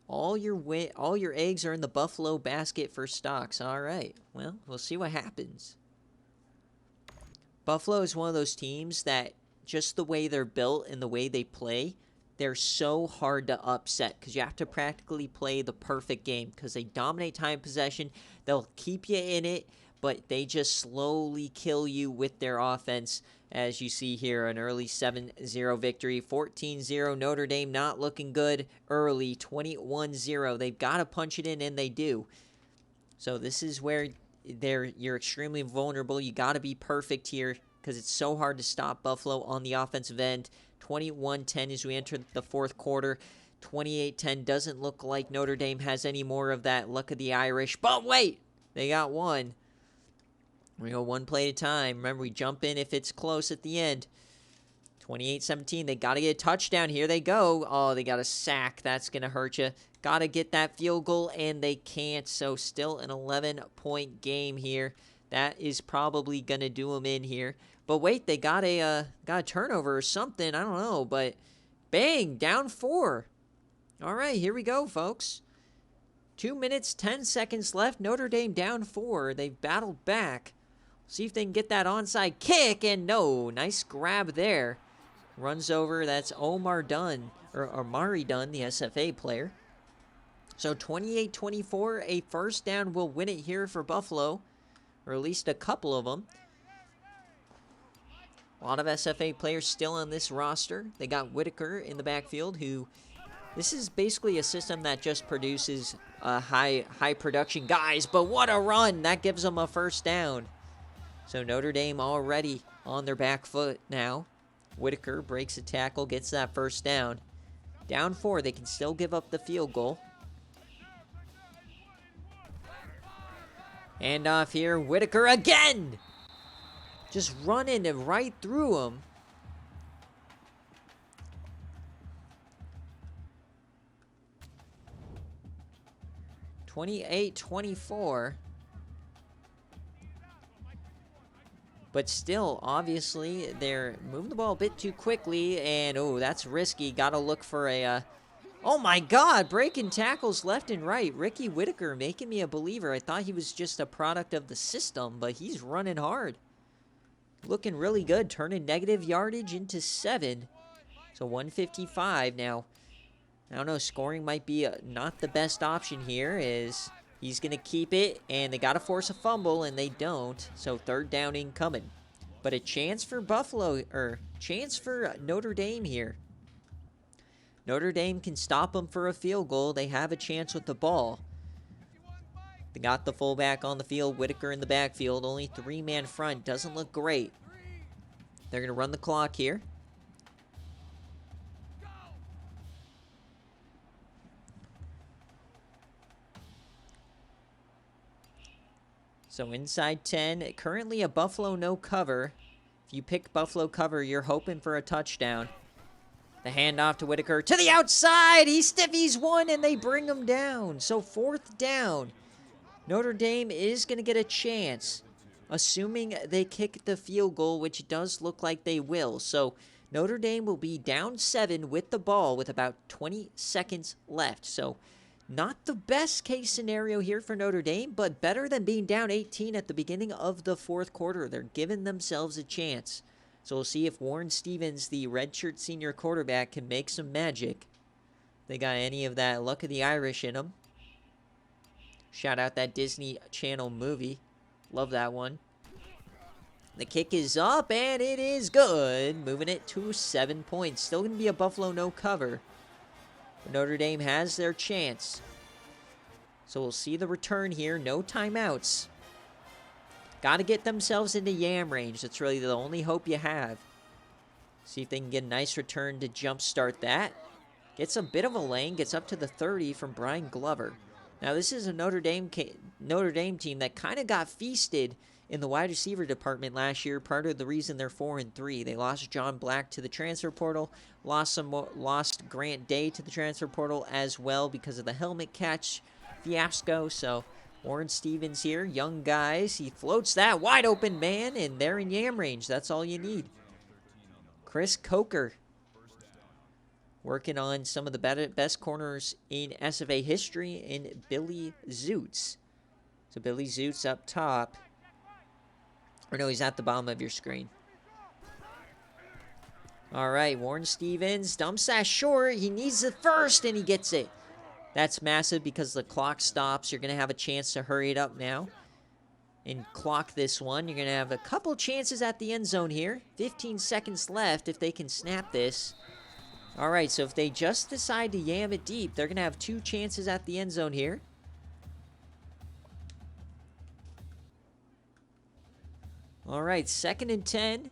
All your eggs are in the Buffalo basket for stocks. All right. Well, we'll see what happens. Buffalo is one of those teams that just the way they're built and the way they play, they're so hard to upset because you have to practically play the perfect game because they dominate time possession. They'll keep you in it, but they just slowly kill you with their offense. As you see here, an early 7-0 victory. 14-0 Notre Dame not looking good early. 21-0. They've got to punch it in, and they do. So this is where you're extremely vulnerable. You got to be perfect here because it's so hard to stop Buffalo on the offensive end. 21-10 as we enter the fourth quarter. 28-10 doesn't look like Notre Dame has any more of that luck of the Irish. But wait, they got one. We go one play at a time. Remember, we jump in if it's close at the end. 28-17. They got to get a touchdown. Here they go. Oh, they got a sack. That's going to hurt you. Got to get that field goal, and they can't. So still an 11-point game here. That is probably going to do them in here. But wait, they got a turnover or something. I don't know. But bang, down 4. All right, here we go, folks. 2 minutes, 10 seconds left. Notre Dame down 4. They've battled back. See if they can get that onside kick, and no. Nice grab there. Runs over. That's Omar Dunn, or Amari Dunn, the SFA player. So 28-24, a first down will win it here for Buffalo, or at least a couple of them. A lot of SFA players still on this roster. They got Whitaker in the backfield, who, this is basically a system that just produces high production guys, but what a run! That gives them a first down. So Notre Dame already on their back foot now. Whitaker breaks a tackle, gets that first down. Down 4, they can still give up the field goal. And off here, Whitaker again! Just running it right through him. (28-24). But still, obviously, they're moving the ball a bit too quickly. And, oh, that's risky. Got to look for a... oh, my God. Breaking tackles left and right. Ricky Whitaker making me a believer. I thought he was just a product of the system, but he's running hard. Looking really good. Turning negative yardage into 7. So 155 now. I don't know. Scoring might be not the best option here. Is he's going to keep it, and they got to force a fumble, and they don't. So third down incoming. But a chance for Buffalo, or chance for Notre Dame here. Notre Dame can stop them for a field goal. They have a chance with the ball. They got the fullback on the field, Whitaker in the backfield. Only 3-man front. Doesn't look great. They're going to run the clock here. So inside 10. Currently a Buffalo no cover. If you pick Buffalo cover, you're hoping for a touchdown. The handoff to Whitaker. To the outside! He stiffies one, and they bring him down. So fourth down. Notre Dame is going to get a chance, assuming they kick the field goal, which does look like they will. So Notre Dame will be down 7 with the ball with about 20 seconds left. So not the best case scenario here for Notre Dame, but better than being down 18 at the beginning of the fourth quarter. They're giving themselves a chance. So we'll see if Warren Stevens, the redshirt senior quarterback, can make some magic. They got any of that luck of the Irish in them. Shout out that Disney Channel movie. Love that one. The kick is up, and it is good. Moving it to 7 points. Still going to be a Buffalo no cover. But Notre Dame has their chance. So we'll see the return here. No timeouts. Got to get themselves into yam range. That's really the only hope you have. See if they can get a nice return to jumpstart that. Gets a bit of a lane. Gets up to the 30 from Brian Glover. Now, this is a Notre Dame team that kind of got feasted in the wide receiver department last year. Part of the reason they're 4-3. They lost John Black to the transfer portal. Lost Grant Day to the transfer portal as well because of the helmet catch fiasco. So Warren Stevens here, young guys. He floats that wide open man, and they're in yam range. That's all you need. Chris Coker working on some of the best corners in SFA history in Billy Zoots. So Billy Zoots up top. Or no, he's at the bottom of your screen. All right, Warren Stevens dumps that short. He needs it first, and he gets it. That's massive because the clock stops. You're going to have a chance to hurry it up now and clock this one. You're going to have a couple chances at the end zone here. 15 seconds left if they can snap this. All right, so if they just decide to yam it deep, they're going to have 2 chances at the end zone here. All right, 2nd and 10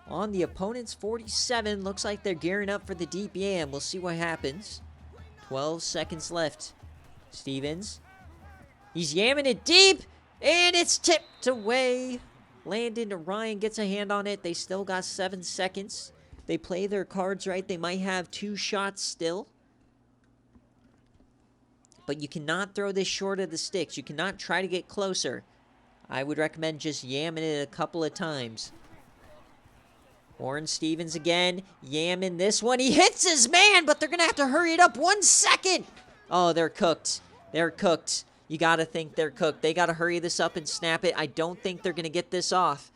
on the opponent's 47. Looks like they're gearing up for the deep yam. We'll see what happens. 12 seconds left. Stevens. He's yamming it deep, and it's tipped away. Landon Ryan gets a hand on it. They still got 7 seconds. They play their cards right. They might have 2 shots still. But you cannot throw this short of the sticks. You cannot try to get closer. I would recommend just yamming it a couple of times. Warren Stevens again. Yamming this one. He hits his man, but they're going to have to hurry it up 1 second. Oh, they're cooked. They're cooked. You got to think they're cooked. They got to hurry this up and snap it. I don't think they're going to get this off.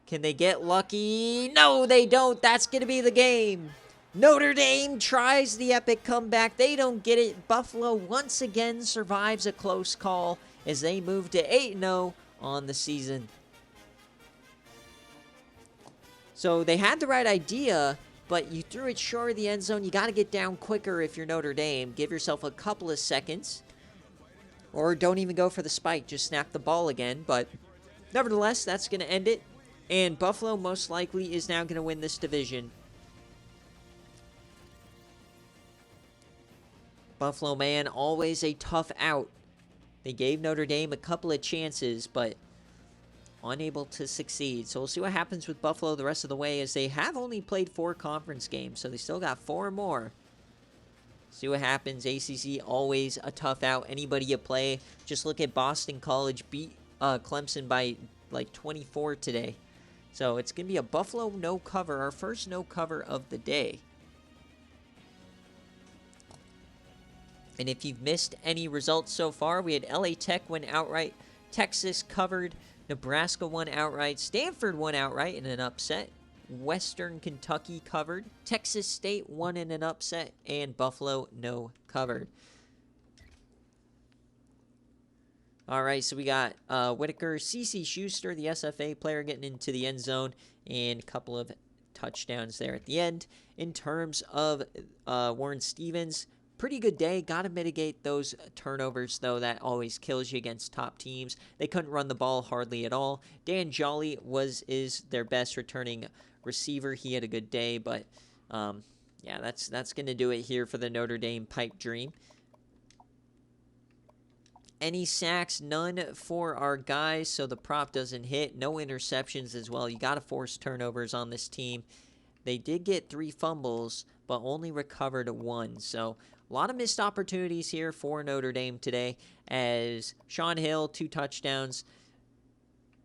Can they get lucky? No, they don't. That's going to be the game. Notre Dame tries the epic comeback. They don't get it. Buffalo once again survives a close call as they move to 8-0 on the season. So they had the right idea, but you threw it short of the end zone. You got to get down quicker if you're Notre Dame. Give yourself a couple of seconds. Or don't even go for the spike. Just snap the ball again. But nevertheless, that's going to end it. And Buffalo most likely is now going to win this division. Buffalo, man, always a tough out. They gave Notre Dame a couple of chances, but unable to succeed. So we'll see what happens with Buffalo the rest of the way, as they have only played 4 conference games, so they still got 4 more. See what happens. ACC, always a tough out. Anybody you play, just look at Boston College beat Clemson by like 24 today. So it's going to be a Buffalo no cover, our first no cover of the day. And if you've missed any results so far, we had LA Tech win outright, Texas covered, Nebraska won outright, Stanford won outright in an upset, Western Kentucky covered, Texas State won in an upset, and Buffalo no covered. All right, so we got Whitaker, CeCe Schuster, the SFA player, getting into the end zone, and a couple of touchdowns there at the end. In terms of Warren Stevens, pretty good day. Got to mitigate those turnovers, though. That always kills you against top teams. They couldn't run the ball hardly at all. Dan Jolly is their best returning receiver. He had a good day, but yeah, that's going to do it here for the Notre Dame pipe dream. Any sacks? None for our guys, so the prop doesn't hit. No interceptions as well. You got to force turnovers on this team. They did get 3 fumbles, but only recovered 1. So a lot of missed opportunities here for Notre Dame today, as Sean Hill, 2 touchdowns,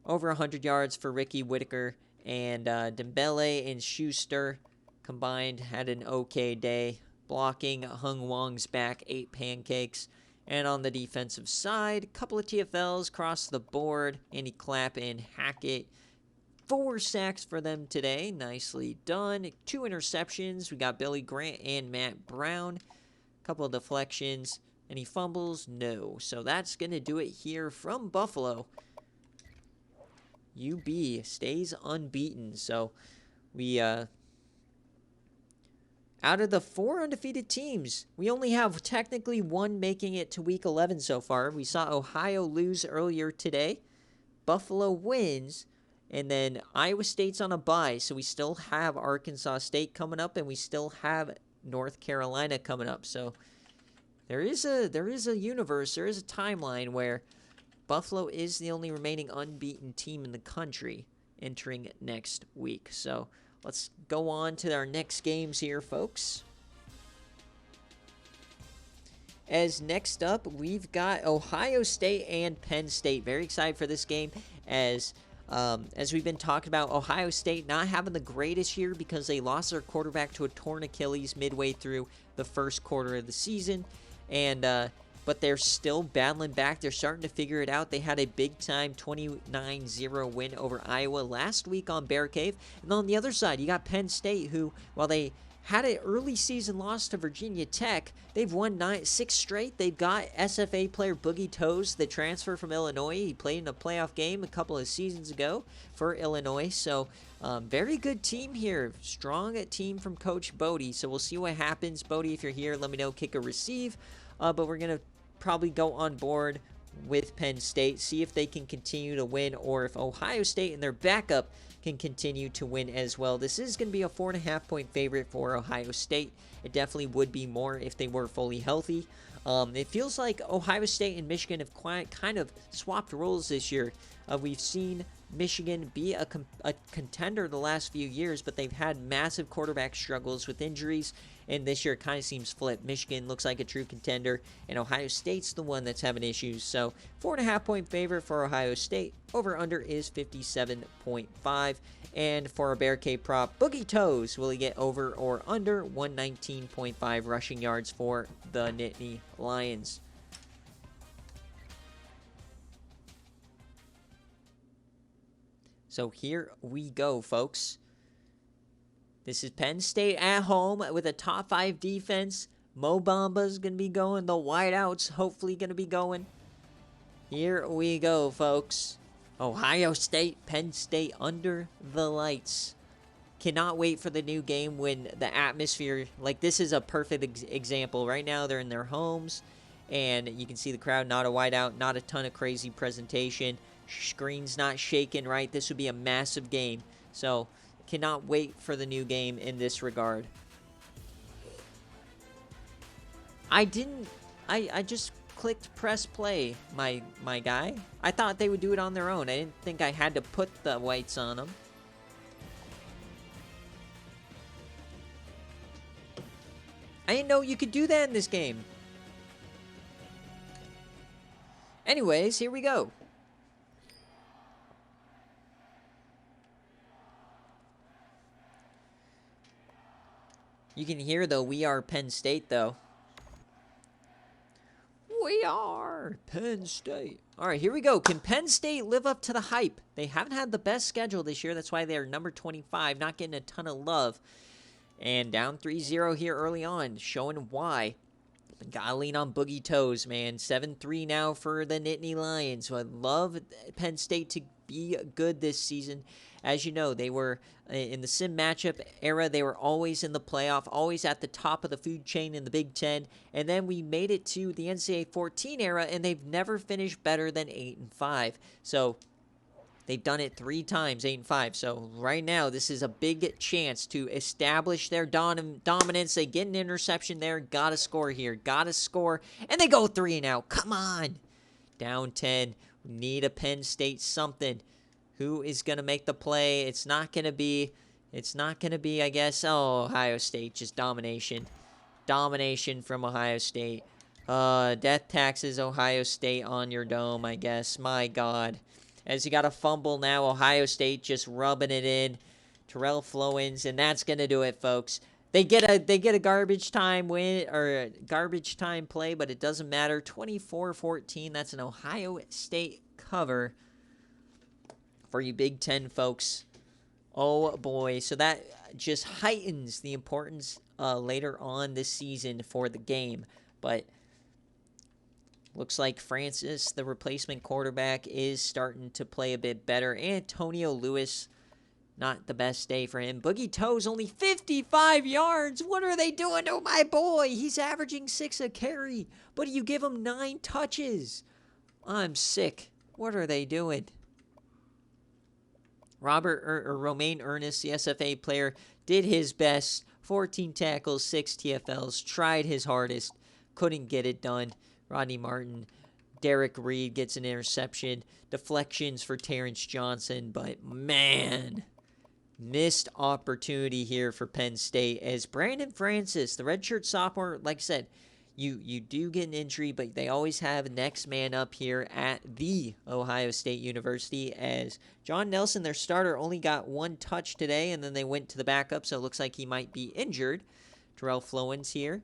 over 100 yards for Ricky Whitaker, and Dembele and Schuster combined had an okay day. Blocking, Hung Wong's back, 8 pancakes. And on the defensive side, a couple of TFLs across the board. Andy Clapp and Hackett. 4 sacks for them today. Nicely done. 2 interceptions. We got Billy Grant and Matt Brown. Couple of deflections. Any fumbles? No. So that's going to do it here from Buffalo. UB stays unbeaten. So we, out of the 4 undefeated teams, we only have technically 1 making it to Week 11 so far. We saw Ohio lose earlier today. Buffalo wins. And then Iowa State's on a bye, so we still have Arkansas State coming up, and we still have North Carolina coming up. So there is a universe, there is a timeline where Buffalo is the only remaining unbeaten team in the country entering next week. So let's go on to our next games here, folks. As next up, we've got Ohio State and Penn State. Very excited for this game, as we've been talking about, Ohio State not having the greatest year because they lost their quarterback to a torn Achilles midway through the first quarter of the season. And but they're still battling back. They're starting to figure it out. They had a big-time 29-0 win over Iowa last week on BearCave. And on the other side, you got Penn State, who, while they had an early season loss to Virginia Tech, they've won 6 straight. They've got SFA player Boogie Toes, the transfer from Illinois. He played in a playoff game a couple of seasons ago for Illinois. So very good team here. Strong team from Coach Bodie. So we'll see what happens. Bodie, if you're here, let me know. Kick or receive. But we're going to probably go on board with Penn State, see if they can continue to win, or if Ohio State and their backup can continue to win as well. This is going to be a 4.5-point favorite for Ohio State. It definitely would be more if they were fully healthy. It feels like Ohio State and Michigan have kind of swapped roles this year. We've seen Michigan be a contender the last few years, but they've had massive quarterback struggles with injuries, and this year it kind of seems flipped. Michigan looks like a true contender, and Ohio State's the one that's having issues. So 4.5-point favorite for Ohio State. Over-under is 57.5. And for a BearCave prop, Boogie Toes, will he get over or under 119.5 rushing yards for the Nittany Lions? So here we go, folks. This is Penn State at home with a top 5 defense. Mo Bamba's going to be going. The wideouts hopefully going to be going. Here we go, folks. Ohio State, Penn State under the lights. Cannot wait for the new game when the atmosphere, like this is a perfect example. Right now they're in their homes and you can see the crowd, not a wideout, not a ton of crazy presentation. Screen's not shaking, right? This would be a massive game. So cannot wait for the new game in this regard. I just clicked press play, my guy. I thought they would do it on their own. I didn't think I had to put the whites on them. I didn't know you could do that in this game. Anyways, here we go. You can hear, though, we are Penn State, though. We are Penn State. All right, here we go. Can Penn State live up to the hype? They haven't had the best schedule this year. That's why they're number 25, not getting a ton of love. And down 3-0 here early on, showing why. Gotta lean on Boogie Toes, man. 7-3 now for the Nittany Lions. So I love Penn State to be good this season. As you know, they were in the sim matchup era. They were always in the playoff, always at the top of the food chain in the Big Ten. And then we made it to the NCAA 14 era, and they've never finished better than 8-5. So they've done it 3 times, 8-5. So right now, this is a big chance to establish their dominance. They get an interception there. Got to score here. Got to score. And they go 3 now. Come on. Down 10. We need a Penn State something. Who is going to make the play? It's not going to be, I guess, Ohio State. Just domination. Domination from Ohio State. Death taxes Ohio State on your dome, I guess. My God. As you got a fumble now, Ohio State just rubbing it in. Terrell Flowins, and that's gonna do it, folks. They get a garbage time win or a garbage time play, but it doesn't matter. 24-14. That's an Ohio State cover for you Big Ten folks. Oh boy, so that just heightens the importance later on this season for the game, but. Looks like Francis, the replacement quarterback, is starting to play a bit better. Antonio Lewis, not the best day for him. Boogie Toes, only 55 yards. What are they doing to my boy? He's averaging 6 a carry, but you give him 9 touches. I'm sick. What are they doing? Romaine Ernest, the SFA player, did his best. 14 tackles, 6 TFLs. Tried his hardest. Couldn't get it done. Rodney Martin, Derek Reed gets an interception. Deflections for Terrence Johnson. But, man, missed opportunity here for Penn State. As Brandon Francis, the redshirt sophomore, like I said, you do get an injury, but they always have next man up here at the Ohio State University. As John Nelson, their starter, only got 1 touch today, and then they went to the backup, so it looks like he might be injured. Terrell Flowins here.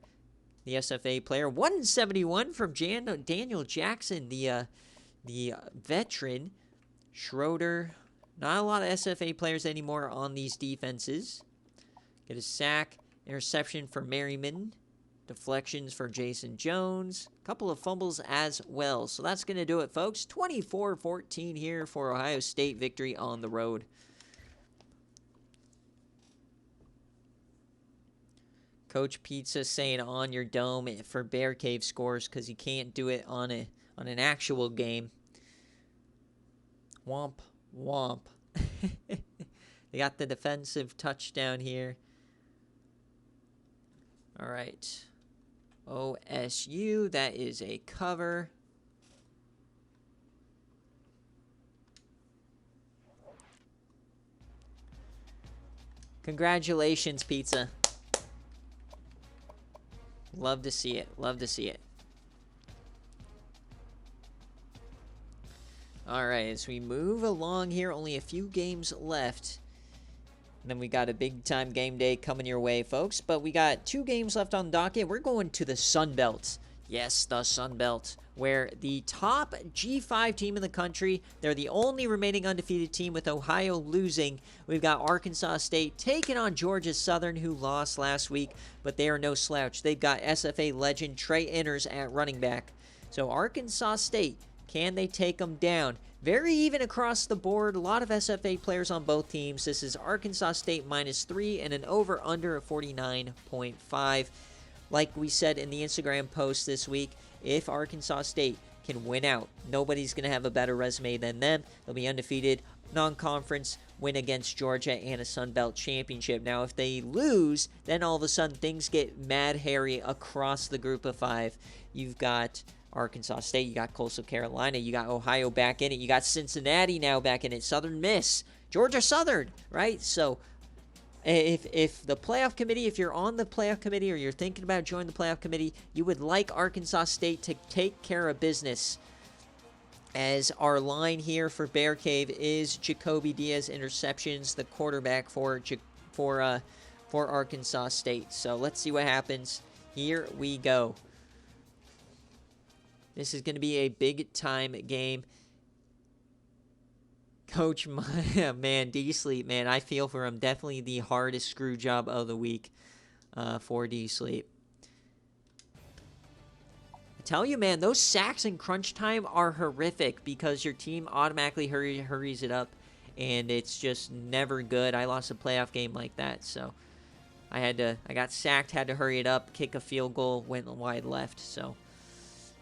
The SFA player, 171 from Daniel Jackson, the veteran. Schroeder, not a lot of SFA players anymore on these defenses. Get a sack, interception for Merriman, deflections for Jason Jones, a couple of fumbles as well. So that's going to do it, folks. 24-14 here for Ohio State victory on the road. Coach Pizza saying on your dome for BearCave scores because you can't do it on an actual game. Womp, womp. They got the defensive touchdown here. All right. OSU, that is a cover. Congratulations, Pizza. Love to see it. Love to see it. All right, as we move along here, only a few games left. And then we got a big-time game day coming your way, folks. But we got 2 games left on the docket. We're going to the Sun Belt. Yes, the Sun Belt, where the top G5 team in the country, they're the only remaining undefeated team with Ohio losing. We've got Arkansas State taking on Georgia Southern, who lost last week, but they are no slouch. They've got SFA legend Trey Inners at running back. So Arkansas State, can they take them down? Very even across the board. A lot of SFA players on both teams. This is Arkansas State -3 and an over-under of 49.5. Like we said in the Instagram post this week, if Arkansas State can win out, nobody's going to have a better resume than them. They'll be undefeated, non-conference, win against Georgia, and a Sun Belt championship. Now, if they lose, then all of a sudden things get mad hairy across the group of 5. You've got Arkansas State, you got Coastal Carolina, you got Ohio back in it, you got Cincinnati now back in it, Southern Miss, Georgia Southern, right? So if the playoff committee, if you're on the playoff committee or you're thinking about joining the playoff committee, you would like Arkansas State to take care of business. As our line here for BearCave is Jacoby Diaz interceptions, the quarterback for Arkansas State. So let's see what happens. Here we go. This is going to be a big-time game. Coach, man, D-Sleep, man, I feel for him. Definitely the hardest screw job of the week for D-Sleep. I tell you, man, those sacks in crunch time are horrific because your team automatically hurries it up, and it's just never good. I lost a playoff game like that, so I got sacked, had to hurry it up, kick a field goal, went wide left. So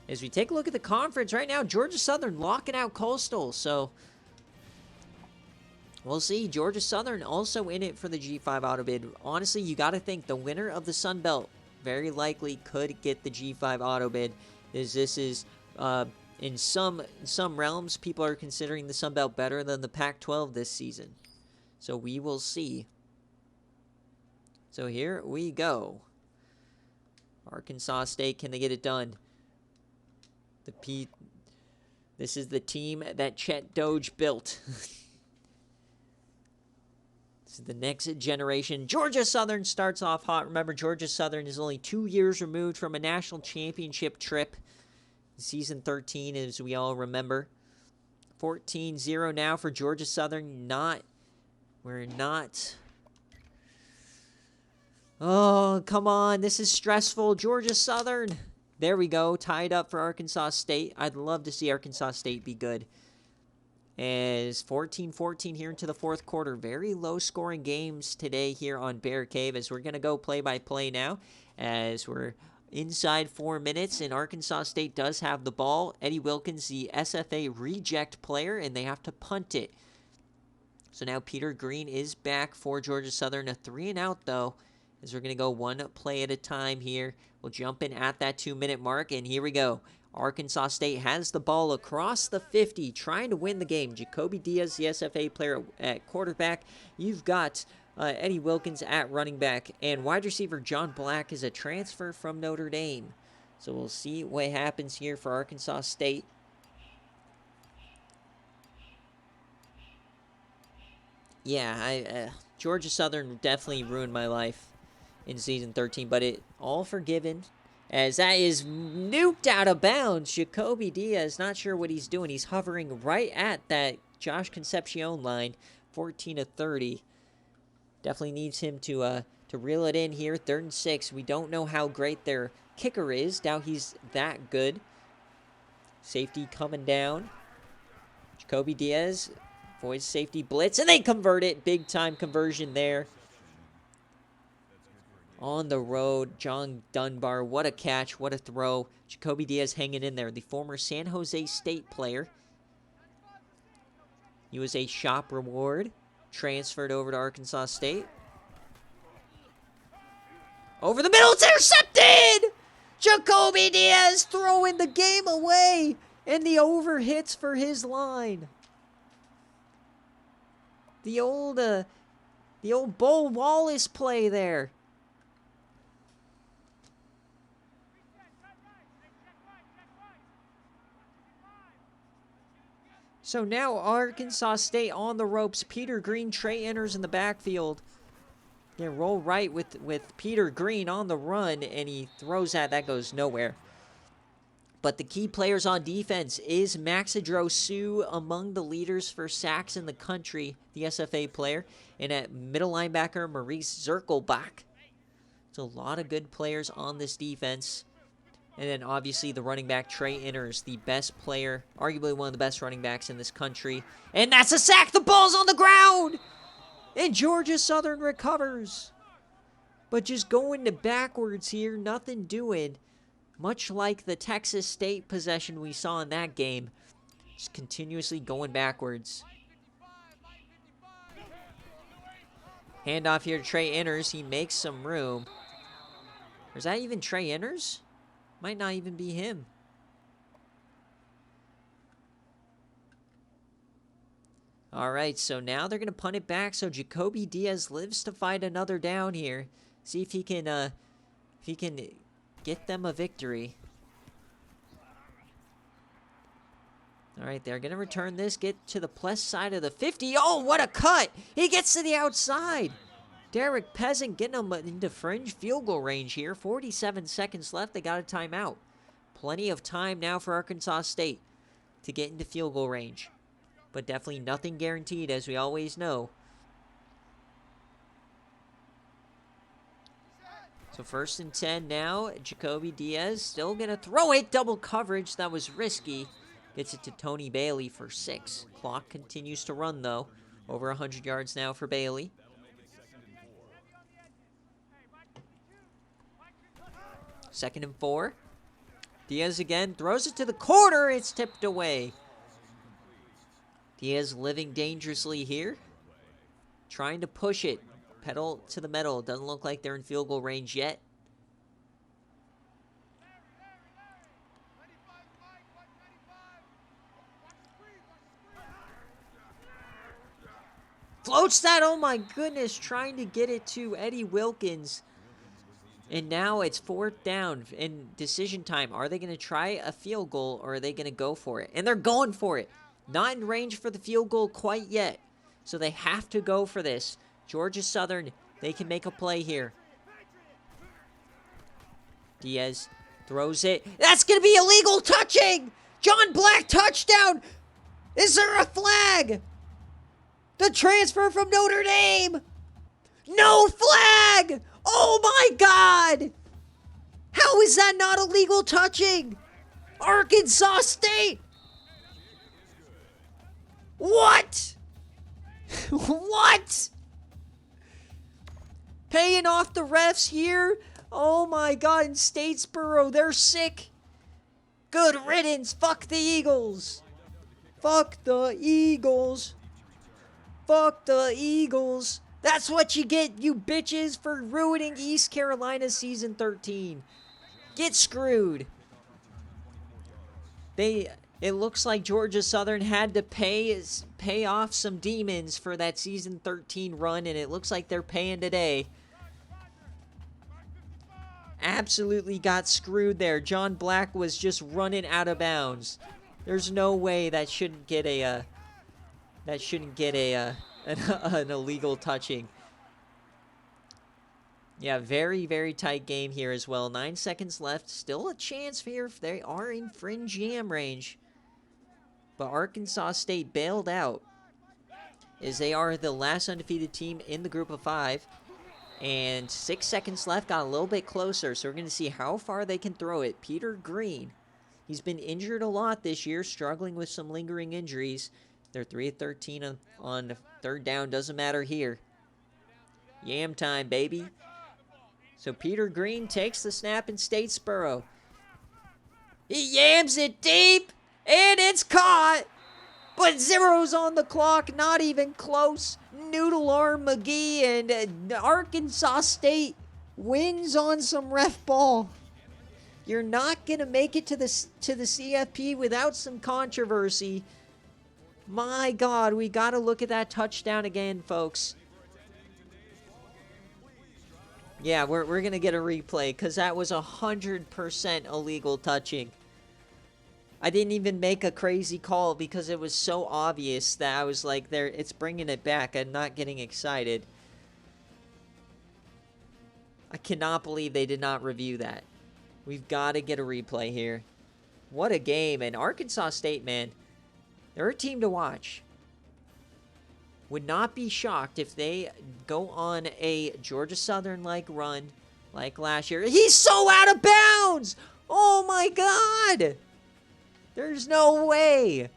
as we take a look at the conference right now, Georgia Southern locking out Coastal, so we'll see. Georgia Southern also in it for the G5 auto bid. Honestly, you got to think the winner of the Sun Belt very likely could get the G5 auto bid. This is in some realms, people are considering the Sun Belt better than the Pac-12 this season. So we will see. So here we go. Arkansas State, can they get it done? This is the team that Chet Doge built. The next generation. Georgia Southern starts off hot. Remember, Georgia Southern is only 2 years removed from a national championship trip. Season 13, as we all remember. 14-0 now for Georgia Southern. We're not. Oh, come on. This is stressful. Georgia Southern. There we go. Tied up for Arkansas State. I'd love to see Arkansas State be good. As 14-14 here into the fourth quarter. Very low-scoring games today here on BearCave, as we're going to go play-by-play now, as we're inside 4 minutes, and Arkansas State does have the ball. Eddie Wilkins, the SFA reject player, and they have to punt it. So now Peter Green is back for Georgia Southern. A 3-and-out, though, as we're going to go one play at a time here. We'll jump in at that 2-minute mark, and here we go. Arkansas State has the ball across the 50, trying to win the game. Jacoby Diaz, the SFA player at quarterback. You've got Eddie Wilkins at running back. And wide receiver John Black is a transfer from Notre Dame. So we'll see what happens here for Arkansas State. Yeah, Georgia Southern definitely ruined my life in Season 13, but it all forgiven, as that is nuked out of bounds. Jacoby Diaz, not sure what he's doing. He's hovering right at that Josh Concepcion line, 14-30. Definitely needs him to reel it in here. 3rd and 6. We don't know how great their kicker is. Doubt he's that good. Safety coming down. Jacoby Diaz avoids safety blitz, and they convert it. Big-time conversion there. On the road, John Dunbar, what a catch, what a throw. Jacoby Diaz hanging in there, the former San Jose State player. He was a shop reward, transferred over to Arkansas State. Over the middle, it's intercepted! Jacoby Diaz throwing the game away, and the over hits for his line. The old Bo Wallace play there. So now Arkansas State on the ropes. Peter Green, Trey Inners in the backfield. They roll right with Peter Green on the run, and he throws that. That goes nowhere. But the key players on defense is Maxidro Sue, among the leaders for sacks in the country, the SFA player. And at middle linebacker, Maurice Zirkelbach. It's a lot of good players on this defense. And then obviously the running back, Trey Inners, the best player, arguably one of the best running backs in this country. And that's a sack! The ball's on the ground! And Georgia Southern recovers. But just going to backwards here, nothing doing. Much like the Texas State possession we saw in that game. Just continuously going backwards. Handoff here to Trey Inners. He makes some room. Or is that even Trey Inners? Might not even be him. All right, so now they're going to punt it back. So Jacoby Diaz lives to fight another down here. See if he can get them a victory. All right, they're going to return this, get to the plus side of the 50. Oh, what a cut! He gets to the outside. Derek Peasant getting them into fringe field goal range here. 47 seconds left. They got a timeout. Plenty of time now for Arkansas State to get into field goal range. But definitely nothing guaranteed, as we always know. So 1st and 10 now. Jacoby Diaz still going to throw it. Double coverage. That was risky. Gets it to Tony Bailey for 6. Clock continues to run, though. Over 100 yards now for Bailey. Second and 4. Diaz again throws it to the corner. It's tipped away. Diaz living dangerously here. Trying to push it. Pedal to the metal. Doesn't look like they're in field goal range yet. Floats that. Oh my goodness. Trying to get it to Eddie Wilkins. And now it's 4th down in decision time. Are they going to try a field goal or are they going to go for it? And they're going for it. Not in range for the field goal quite yet. So they have to go for this. Georgia Southern, they can make a play here. Diaz throws it. That's going to be illegal touching! John Black touchdown! Is there a flag? The transfer from Notre Dame! No flag! Oh my God! How is that not illegal touching? Arkansas State! What? What? Paying off the refs here? Oh my God, in Statesboro, they're sick. Good riddance. Fuck the Eagles. Fuck the Eagles. Fuck the Eagles. That's what you get, you bitches, for ruining East Carolina season 13. Get screwed. It looks like Georgia Southern had to pay off some demons for that season 13 run, and it looks like they're paying today. Absolutely got screwed there. John Black was just running out of bounds. There's no way that shouldn't get an illegal touching. Yeah, very, very tight game here as well. 9 seconds left. Still a chance here if they are in fringe jam range. But Arkansas State bailed out, as they are the last undefeated team in the group of 5. And 6 seconds left, got a little bit closer. So we're going to see how far they can throw it. Peter Green, he's been injured a lot this year, struggling with some lingering injuries. They're 3 of 13 on 3rd down. Doesn't matter here. Yam time, baby. So Peter Green takes the snap in Statesboro. He yams it deep, and it's caught. But 0's on the clock, not even close. Noodle Arm McGee, and Arkansas State wins on some ref ball. You're not going to make it to the CFP without some controversy. My God, we got to look at that touchdown again, folks. Yeah, we're going to get a replay because that was 100% illegal touching. I didn't even make a crazy call because it was so obvious that I was like, it's bringing it back. I'm not getting excited. I cannot believe they did not review that. We've got to get a replay here. What a game. And Arkansas State, man, they're a team to watch. Would not be shocked if they go on a Georgia Southern-like run like last year. He's so out of bounds! Oh my God! There's no way!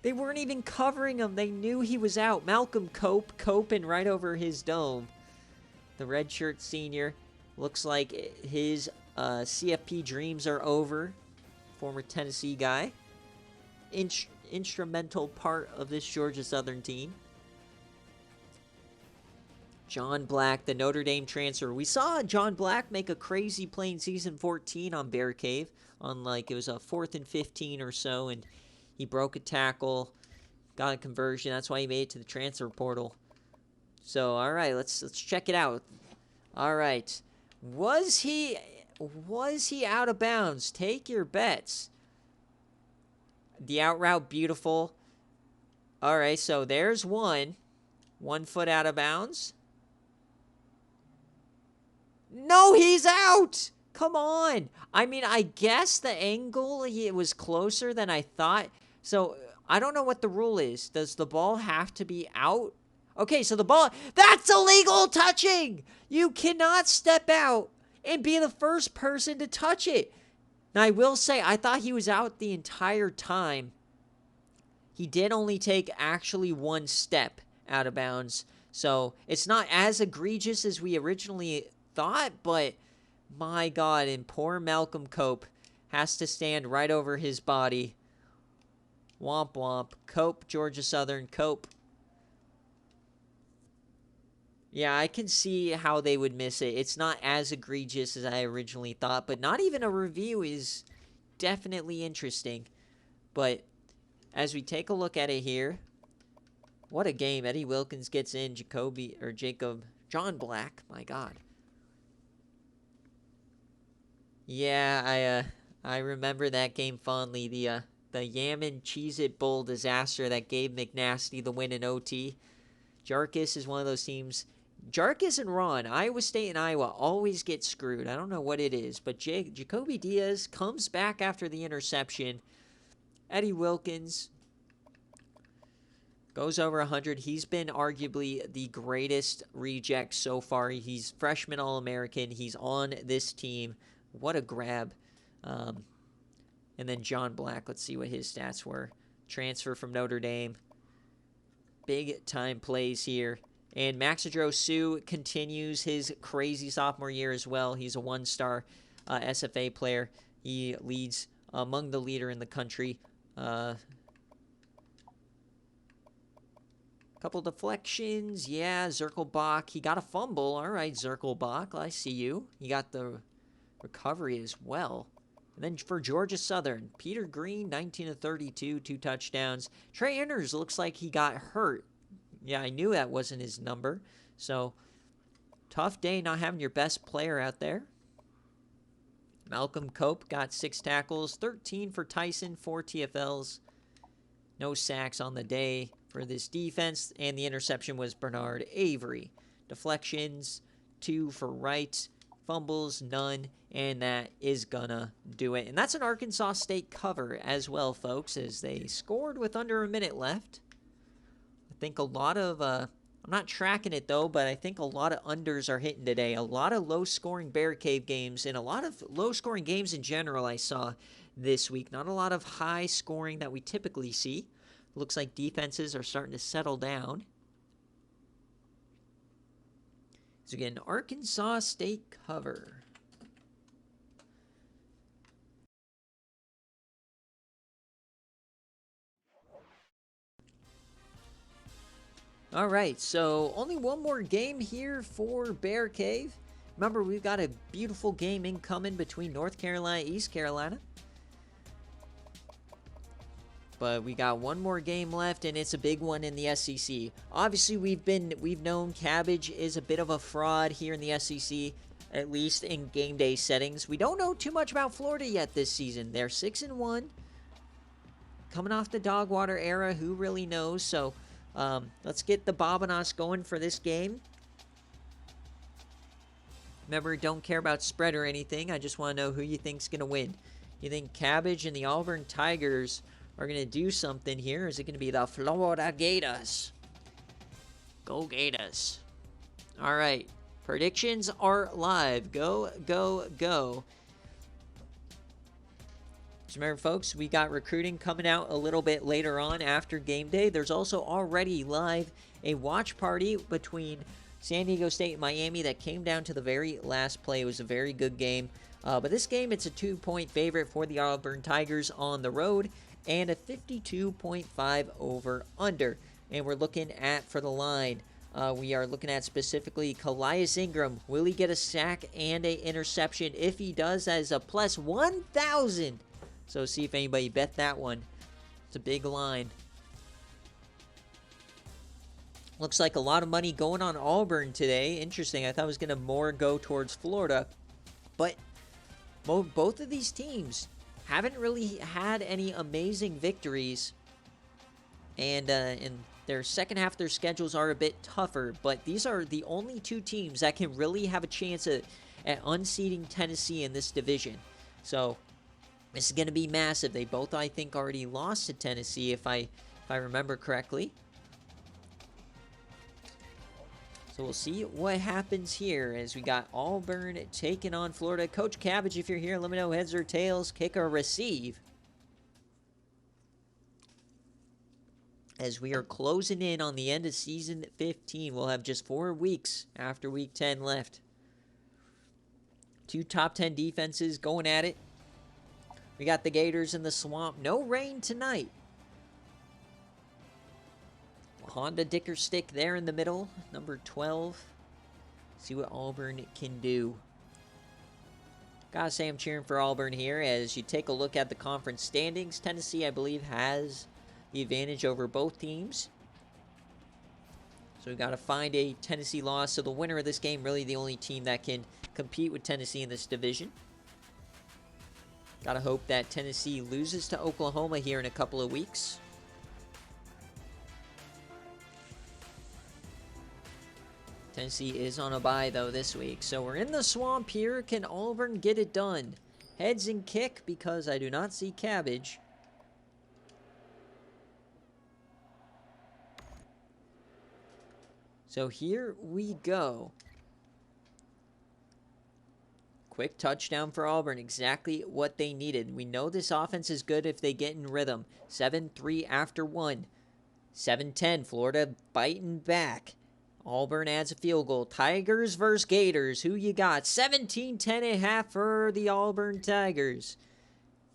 They weren't even covering him. They knew he was out. Malcolm Cope, coping right over his dome. The redshirt senior. Looks like his CFP dreams are over. Former Tennessee guy. Instrumental part of this Georgia Southern team. John Black, the Notre Dame transfer. We saw John Black make a crazy play in season 14 on BearCave. On like, it was a 4th and 15 or so, and he broke a tackle, got a conversion. That's why he made it to the transfer portal. So, all right, let's check it out. All right. Was he out of bounds? Take your bets. The out route, beautiful. All right, so there's one. 1 foot out of bounds. No, he's out! Come on. I mean, I guess the angle, it was closer than I thought. So, I don't know what the rule is. Does the ball have to be out? Okay, so the ball... That's illegal touching! You cannot step out and be the first person to touch it. Now, I will say, I thought he was out the entire time. He did only take actually 1 step out of bounds. So, it's not as egregious as we originally thought, but my God, and poor Malcolm Cope has to stand right over his body. Womp womp. Cope, Georgia Southern, Cope. Yeah, I can see how they would miss it. It's not as egregious as I originally thought, but not even a review is definitely interesting. But as we take a look at it here, what a game. Eddie Wilkins gets in, John Black, my God. Yeah, I remember that game fondly. The Yammon Cheez-It Bowl disaster that gave McNasty the win in OT. Jarkus is one of those teams. Jarkus and Ron, Iowa State and Iowa, always get screwed. I don't know what it is, but Jacoby Diaz comes back after the interception. Eddie Wilkins goes over 100. He's been arguably the greatest reject so far. He's freshman All-American. He's on this team. What a grab. And then John Black, let's see what his stats were. Transfer from Notre Dame. Big time plays here. And Maxidro Sue continues his crazy sophomore year as well. He's a 1-star SFA player. He leads among the leader in the country. Couple deflections. Yeah, Zirkelbach. He got a fumble. All right, Zirkelbach. I see you. He got the recovery as well. And then for Georgia Southern, Peter Green, 19 of 32, 2 touchdowns. Trey Inners looks like he got hurt. Yeah, I knew that wasn't his number. So, tough day not having your best player out there. Malcolm Cope got 6 tackles, 13 for Tyson, 4 TFLs. No sacks on the day for this defense. And the interception was Bernard Avery. Deflections, 2 for Wright. Fumbles, none. And that is gonna do it. And that's an Arkansas State cover as well, folks, as they scored with under a minute left. I think a lot of, I'm not tracking it though, but I think a lot of unders are hitting today. A lot of low-scoring BearCave games and a lot of low-scoring games in general I saw this week. Not a lot of high scoring that we typically see. Looks like defenses are starting to settle down. So again, Arkansas State cover. All right, so only one more game here for BearCave. Remember, we've got a beautiful game incoming between North Carolina and East Carolina. But we got one more game left, and it's a big one in the SEC. Obviously, we've known Cabbage is a bit of a fraud here in the SEC, at least in game day settings. We don't know too much about Florida yet this season. They're 6-1, coming off the Dogwater era. Who really knows? So let's get the Bobinas going for this game. Remember, don't care about spread or anything. I just want to know who you think's going to win. You think Cabbage and the Auburn Tigers are going to do something here? Is it going to be the Florida Gators? Go Gators. All right. Predictions are live. Go, go, go. Just remember, folks, we got recruiting coming out a little bit later on after game day. There's also already live a watch party between San Diego State and Miami that came down to the very last play. It was a very good game. But this game, it's a 2-point favorite for the Auburn Tigers on the road and a 52.5 over-under. And we're looking at, for the line, we are looking at specifically Calais Ingram. Will he get a sack and an interception? If he does, that is a plus 1,000. So see if anybody bet that one. It's a big line. Looks like a lot of money going on Auburn today. Interesting. I thought it was going to more go towards Florida. But both of these teams haven't really had any amazing victories. And in their second half of their schedules are a bit tougher. But these are the only two teams that can really have a chance at unseating Tennessee in this division. So this is going to be massive. They both, I think, already lost to Tennessee, if I remember correctly. So we'll see what happens here as we got Auburn taking on Florida. Coach Cabbage, if you're here, let me know heads or tails, kick or receive. As we are closing in on the end of Season 15, we'll have just 4 weeks after Week 10 left. 2 top 10 defenses going at it. We got the Gators in the swamp. No rain tonight. Honda Dicker stick there in the middle, number 12. See what Auburn can do. Gotta say I'm cheering for Auburn here. As you take a look at the conference standings, Tennessee, I believe, has the advantage over both teams. So we've got to find a Tennessee loss. So the winner of this game, really the only team that can compete with Tennessee in this division. Gotta hope that Tennessee loses to Oklahoma here in a couple of weeks. Tennessee is on a bye, though, this week. So we're in the swamp here. Can Auburn get it done? Heads and kick, because I do not see Cabbage. So here we go. Quick touchdown for Auburn. Exactly what they needed. We know this offense is good if they get in rhythm. 7-3 after 1. 7-10. Florida biting back. Auburn adds a field goal. Tigers versus Gators. Who you got? 17-10.5 for the Auburn Tigers.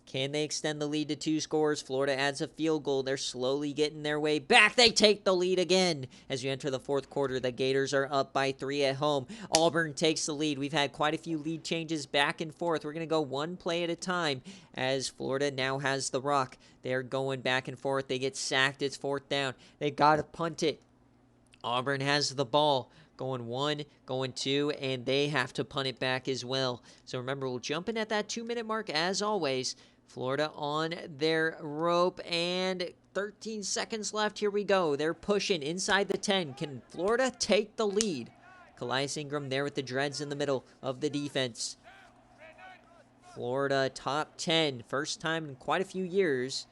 Can they extend the lead to 2 scores? Florida adds a field goal. They're slowly getting their way back. They take the lead again. As you enter the fourth quarter, the Gators are up by 3 at home. Auburn takes the lead. We've had quite a few lead changes back and forth. We're going to go one play at a time as Florida now has the rock. They're going back and forth. They get sacked. It's 4th down. They got to punt it. Auburn has the ball, going 1, going 2, and they have to punt it back as well. So remember, we'll jump in at that 2-minute mark as always. Florida on their rope, and 13 seconds left. Here we go. They're pushing inside the 10. Can Florida take the lead? Calais Ingram there with the dreads in the middle of the defense. Florida top 10. First time in quite a few years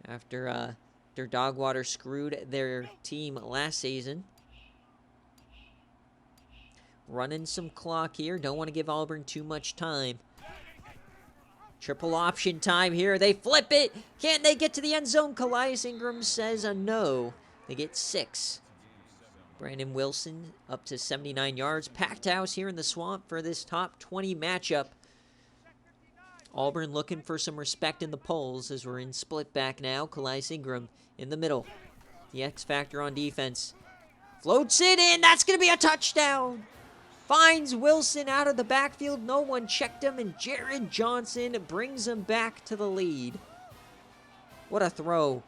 after their Dogwater screwed their team last season. Running some clock here. Don't want to give Auburn too much time. Triple option time here. They flip it. Can't they get to the end zone? Calais Ingram says a no. They get 6. Brandon Wilson up to 79 yards. Packed house here in the swamp for this top 20 matchup. Auburn looking for some respect in the polls as we're in split back now. Calais Ingram in the middle. The X factor on defense. Floats it in. That's going to be a touchdown. Finds Wilson out of the backfield. No one checked him, and Jared Johnson brings him back to the lead. What a throw.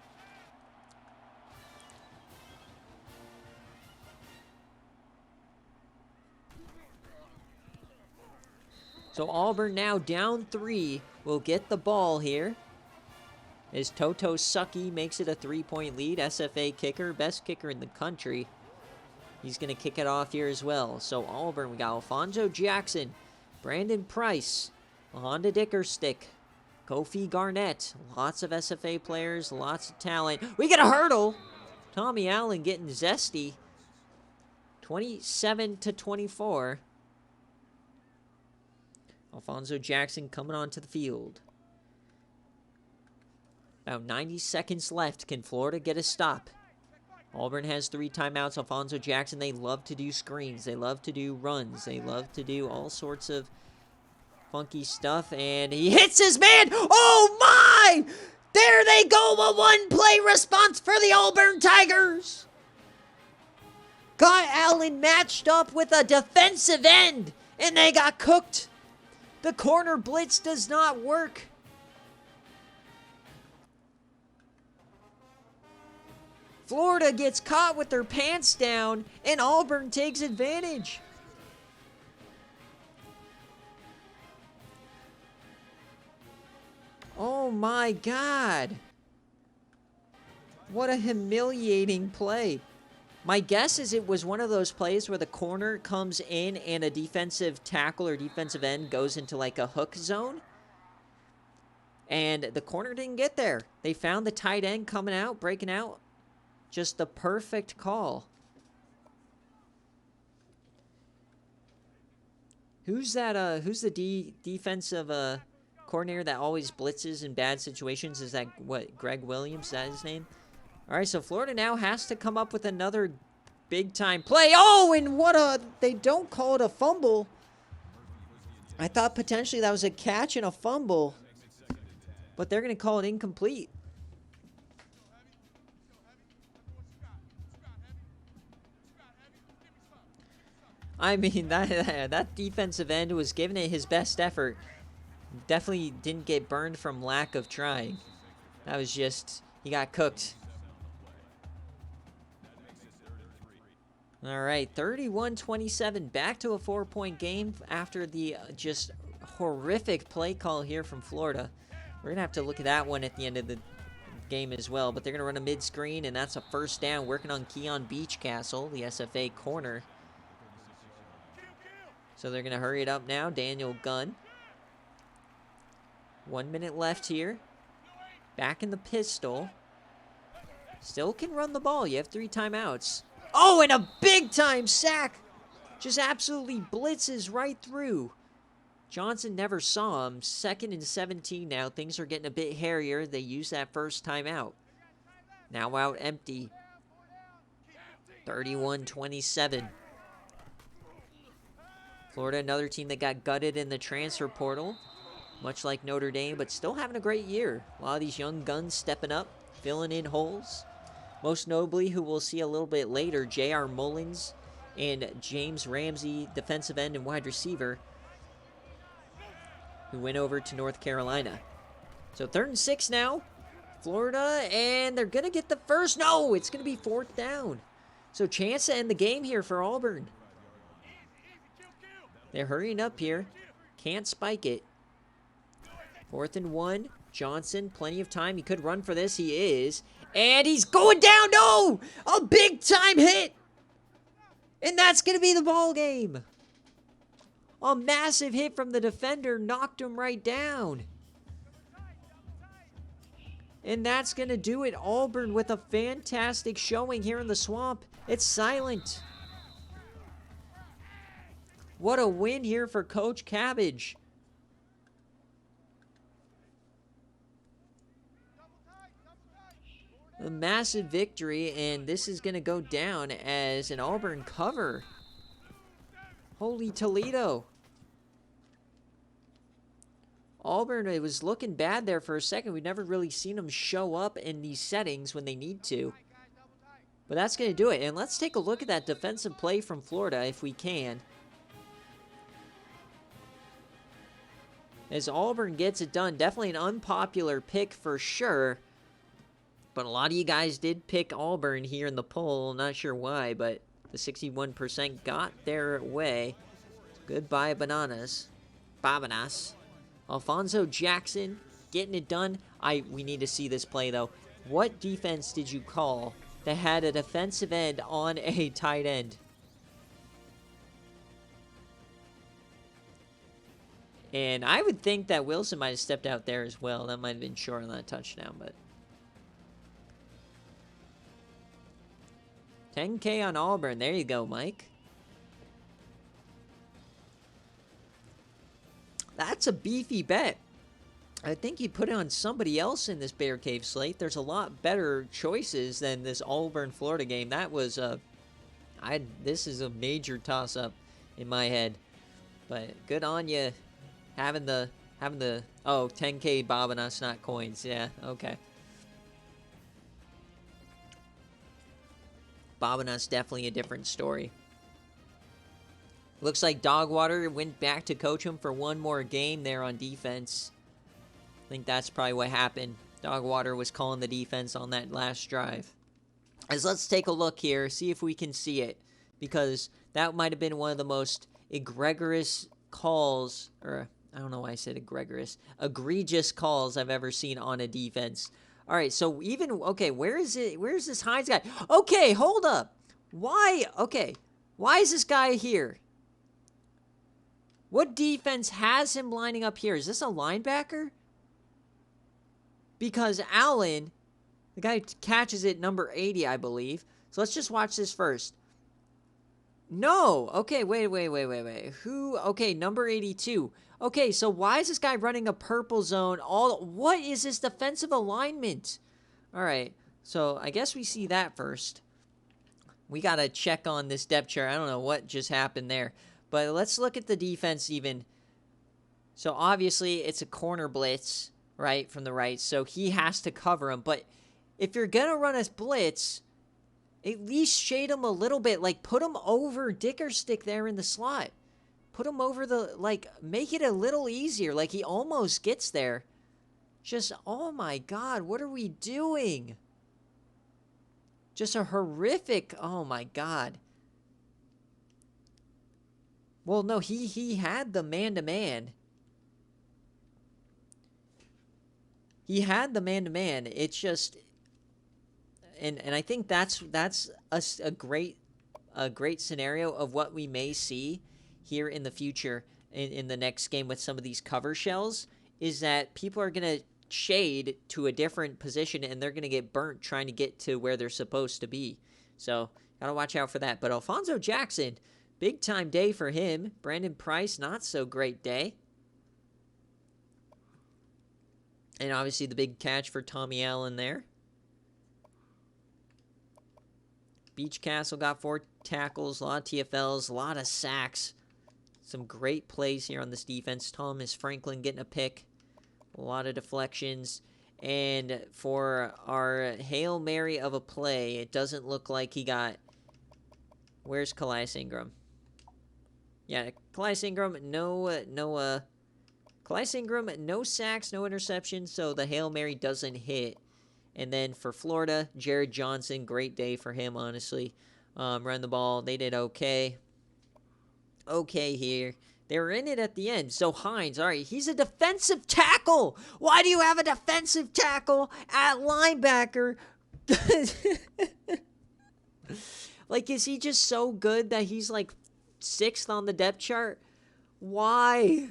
So Auburn now down 3 will get the ball here. As Toto Sucky makes it a 3-point lead. SFA kicker, best kicker in the country. He's going to kick it off here as well. So Auburn, we got Alfonso Jackson, Brandon Price, Honda Dicker stick, Kofi Garnett. Lots of SFA players, lots of talent. We get a hurdle. Tommy Allen getting zesty. 27-24. Alfonso Jackson coming onto the field. About 90 seconds left. Can Florida get a stop? Auburn has 3 timeouts. Alfonso Jackson, they love to do screens. They love to do runs. They love to do all sorts of funky stuff. And he hits his man. Oh, my! There they go. A one-play response for the Auburn Tigers. Got Allen matched up with a defensive end, and they got cooked. The corner blitz does not work. Florida gets caught with their pants down, and Auburn takes advantage. Oh my God. What a humiliating play. My guess is it was one of those plays where the corner comes in and a defensive tackle or defensive end goes into like a hook zone. And the corner didn't get there. They found the tight end coming out, breaking out. Just the perfect call. Who's that? Who's the defensive coordinator that always blitzes in bad situations? Is that what? Greg Williams? Is that his name? All right, so Florida now has to come up with another big time play. Oh, and what a! They don't call it a fumble. I thought potentially that was a catch and a fumble, but they're going to call it incomplete. I mean, that defensive end was giving it his best effort. Definitely didn't get burned from lack of trying. That was just, he got cooked. All right, 31-27, back to a 4-point game after the just horrific play call here from Florida. We're going to have to look at that one at the end of the game as well, but they're going to run a mid-screen, and that's a first down, working on Keon Beachcastle, the SFA corner. So they're going to hurry it up now. Daniel Gunn. 1 minute left here. Back in the pistol. Still can run the ball. You have 3 timeouts. Oh, and a big-time sack. Just absolutely blitzes right through. Johnson never saw him. 2nd and 17 now. Things are getting a bit hairier. They use that first timeout. Now out empty. 31-27. Florida, another team that got gutted in the transfer portal, much like Notre Dame, but still having a great year. A lot of these young guns stepping up, filling in holes. Most notably, who we'll see a little bit later, J.R. Mullins and James Ramsey, defensive end and wide receiver, who went over to North Carolina. So 3rd and 6 now, Florida, and they're going to get the first. No, it's going to be 4th down. So chance to end the game here for Auburn. They're hurrying up here. Can't spike it. 4th and 1. Johnson, plenty of time. He could run for this. He is. And he's going down. No! A big-time hit. And that's going to be the ball game. A massive hit from the defender knocked him right down. And that's going to do it. Auburn with a fantastic showing here in the Swamp. It's silent. What a win here for Coach Cabbage. A massive victory, and this is going to go down as an Auburn cover. Holy Toledo. Auburn, it was looking bad there for a second. We've never really seen them show up in these settings when they need to. But that's going to do it. And let's take a look at that defensive play from Florida if we can. As Auburn gets it done, definitely an unpopular pick for sure. But a lot of you guys did pick Auburn here in the poll. Not sure why, but the 61% got their way. Goodbye, bananas. Babanas. Alfonso Jackson getting it done. We need to see this play, though. What defense did you call that had a defensive end on a tight end? And I would think that Wilson might have stepped out there as well. That might have been short on that touchdown, but 10K on Auburn. There you go, Mike. That's a beefy bet. I think you put it on somebody else in this BearCave slate. There's a lot better choices than this Auburn-Florida game. That was this is a major toss-up in my head. But good on you having the 10K bobbing us, not coins. Yeah, okay. Bobbing us, definitely a different story. Looks like Dogwater went back to coach him for one more game there on defense. I think that's probably what happened. Dogwater was calling the defense on that last drive. As let's take a look here, see if we can see it. Because that might have been one of the most egregious calls, or I don't know why I said egregious calls I've ever seen on a defense. All right, so even, okay, where is it? Where's this Hines guy? Okay, hold up. Why is this guy here? What defense has him lining up here? Is this a linebacker? Because Allen, the guy catches it number 80, I believe. So let's just watch this first. No. Okay, wait. Who? Okay, number 82. Okay, so why is this guy running a purple zone? What is this defensive alignment? All right, so I guess we see that first. We got to check on this depth chart. I don't know what just happened there. But let's look at the defense even. So obviously it's a corner blitz, right, from the right. So he has to cover him. But if you're going to run a blitz, at least shade him a little bit. Like, put him over Dickerstick there in the slot. Put him over make it a little easier. Like, he almost gets there. Just, oh my God, what are we doing? Just a horrific, oh my God. Well, no, he had the man-to-man. He had the man-to-man. It's just, and I think that's a great scenario of what we may see here in the future in the next game with some of these cover shells, is that people are going to shade to a different position and they're going to get burnt trying to get to where they're supposed to be. So, got to watch out for that. But Alfonso Jackson, big time day for him. Brandon Price, not so great day. And obviously the big catch for Tommy Allen there. Beach Castle got 4 tackles, a lot of TFLs, a lot of sacks. Some great plays here on this defense. Thomas Franklin getting a pick. A lot of deflections. And for our Hail Mary of a play, it doesn't look like he got... Where's Calais Ingram? Yeah, Calais Ingram, Calais Ingram, no sacks, no interceptions, so the Hail Mary doesn't hit. And then for Florida, Jared Johnson, great day for him, honestly. Run the ball, they did okay. Okay here. They were in it at the end. So Hines, all right, he's a defensive tackle. Why do you have a defensive tackle at linebacker? Like, is he just so good that he's like 6th on the depth chart? Why?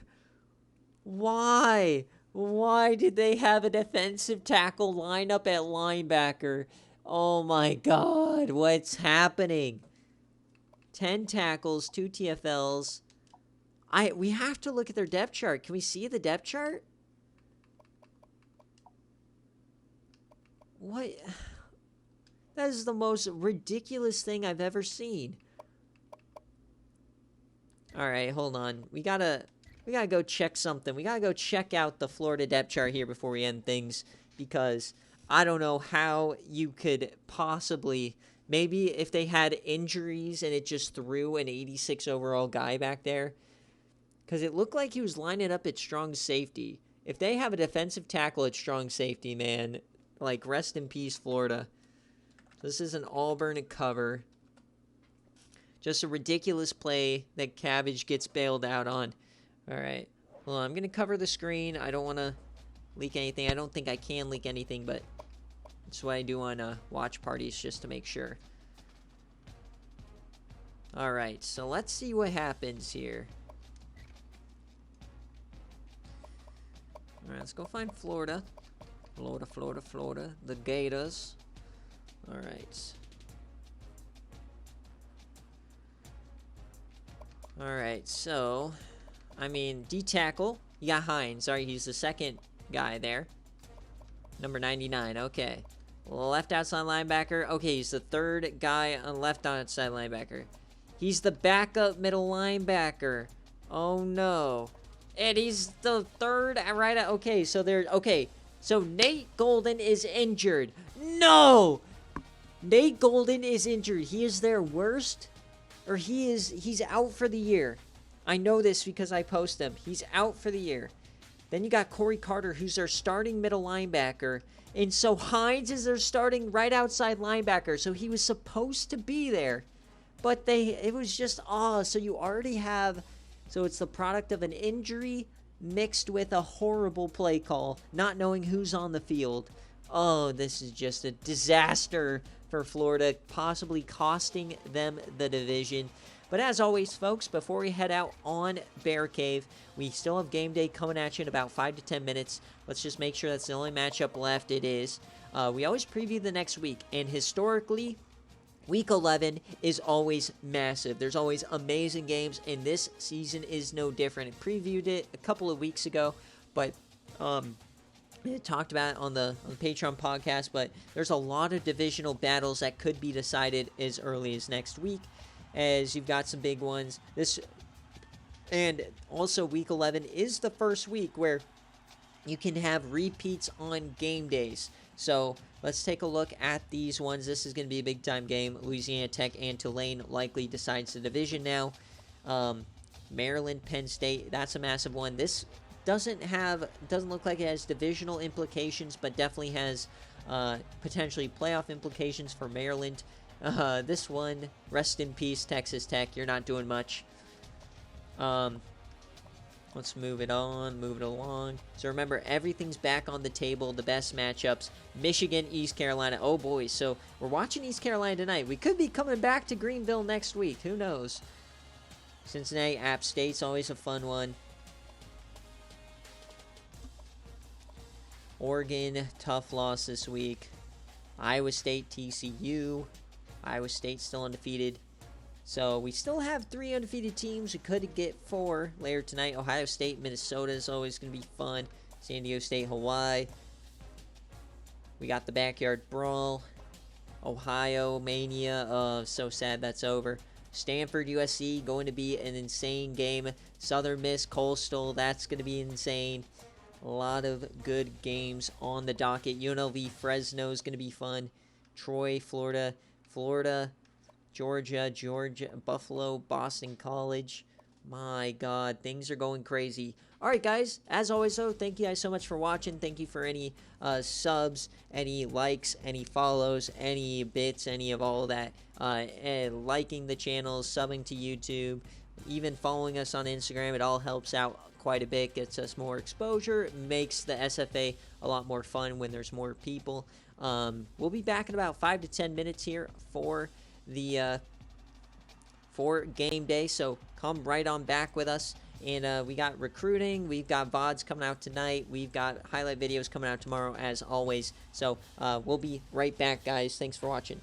Why did they have a defensive tackle line up at linebacker? Oh my God, what's happening? 10 tackles, 2 TFLs. We have to look at their depth chart. Can we see the depth chart? What? That is the most ridiculous thing I've ever seen. All right, hold on. We gotta go check something. We gotta go check out the Florida depth chart here before we end things, because I don't know how you could possibly, maybe if they had injuries and it just threw an 86 overall guy back there, because it looked like he was lining up at strong safety. If they have a defensive tackle at strong safety, man, like, rest in peace, Florida. This is an Auburn cover. Just a ridiculous play that Cabbage gets bailed out on. All right. Well, I'm going to cover the screen. I don't want to leak anything. I don't think I can leak anything, but that's what I do on watch parties, just to make sure. All right. So let's see what happens here. Alright, let's go find Florida. Florida. The Gators. Alright. Alright, so... I mean, D-tackle. You got Hines. Alright, he's the second guy there. Number 99, okay. Left outside linebacker. Okay, he's the third guy on left outside linebacker. He's the backup middle linebacker. Oh, no. And he's the third right out. Okay, so there's... Okay, so Nate Golden is injured. No! Nate Golden is injured. He is their worst... Or he's out for the year. I know this because I post him. He's out for the year. Then you got Corey Carter, who's their starting middle linebacker. And so Hines is their starting right outside linebacker. So he was supposed to be there. But it was just, so you already have, so it's the product of an injury mixed with a horrible play call, not knowing who's on the field. Oh, this is just a disaster for Florida, possibly costing them the division. But as always, folks, before we head out on BearCave, we still have game day coming at you in about 5 to 10 minutes. Let's just make sure that's the only matchup left. It is. We always preview the next week, and historically, Week 11 is always massive. There's always amazing games, and this season is no different. I previewed it a couple of weeks ago, but we talked about it on the Patreon podcast, but there's a lot of divisional battles that could be decided as early as next week, as you've got some big ones. And also Week 11 is the first week where you can have repeats on game days. So let's take a look at these ones. This is going to be a big-time game. Louisiana Tech and Tulane likely decides the division now. Maryland, Penn State, that's a massive one. This doesn't look like it has divisional implications, but definitely has potentially playoff implications for Maryland. This one, rest in peace, Texas Tech. You're not doing much. Let's move it along. So remember, everything's back on the table, the best matchups. Michigan, East Carolina. Oh, boy. So we're watching East Carolina tonight. We could be coming back to Greenville next week. Who knows? Cincinnati, App State's always a fun one. Oregon, tough loss this week. Iowa State, TCU. Iowa State still undefeated. So we still have 3 undefeated teams. We could get 4 later tonight. Ohio State, Minnesota is always going to be fun. San Diego State, Hawaii. We got the backyard brawl. Ohio Mania. So sad that's over. Stanford, USC, going to be an insane game. Southern Miss, Coastal, that's going to be insane. A lot of good games on the docket. UNLV, Fresno is going to be fun. Troy, Florida, Georgia, Buffalo, Boston College. My God, things are going crazy. All right, guys, as always, though, thank you guys so much for watching. Thank you for any subs, any likes, any follows, any bits, any of all that. And liking the channel, subbing to YouTube, even following us on Instagram. It all helps out quite a bit, gets us more exposure, makes the SFA a lot more fun when there's more people. We'll be back in about 5 to 10 minutes here for game day, so come right on back with us. And we got recruiting, we've got VODs coming out tonight, we've got highlight videos coming out tomorrow as always. So we'll be right back, guys. Thanks for watching.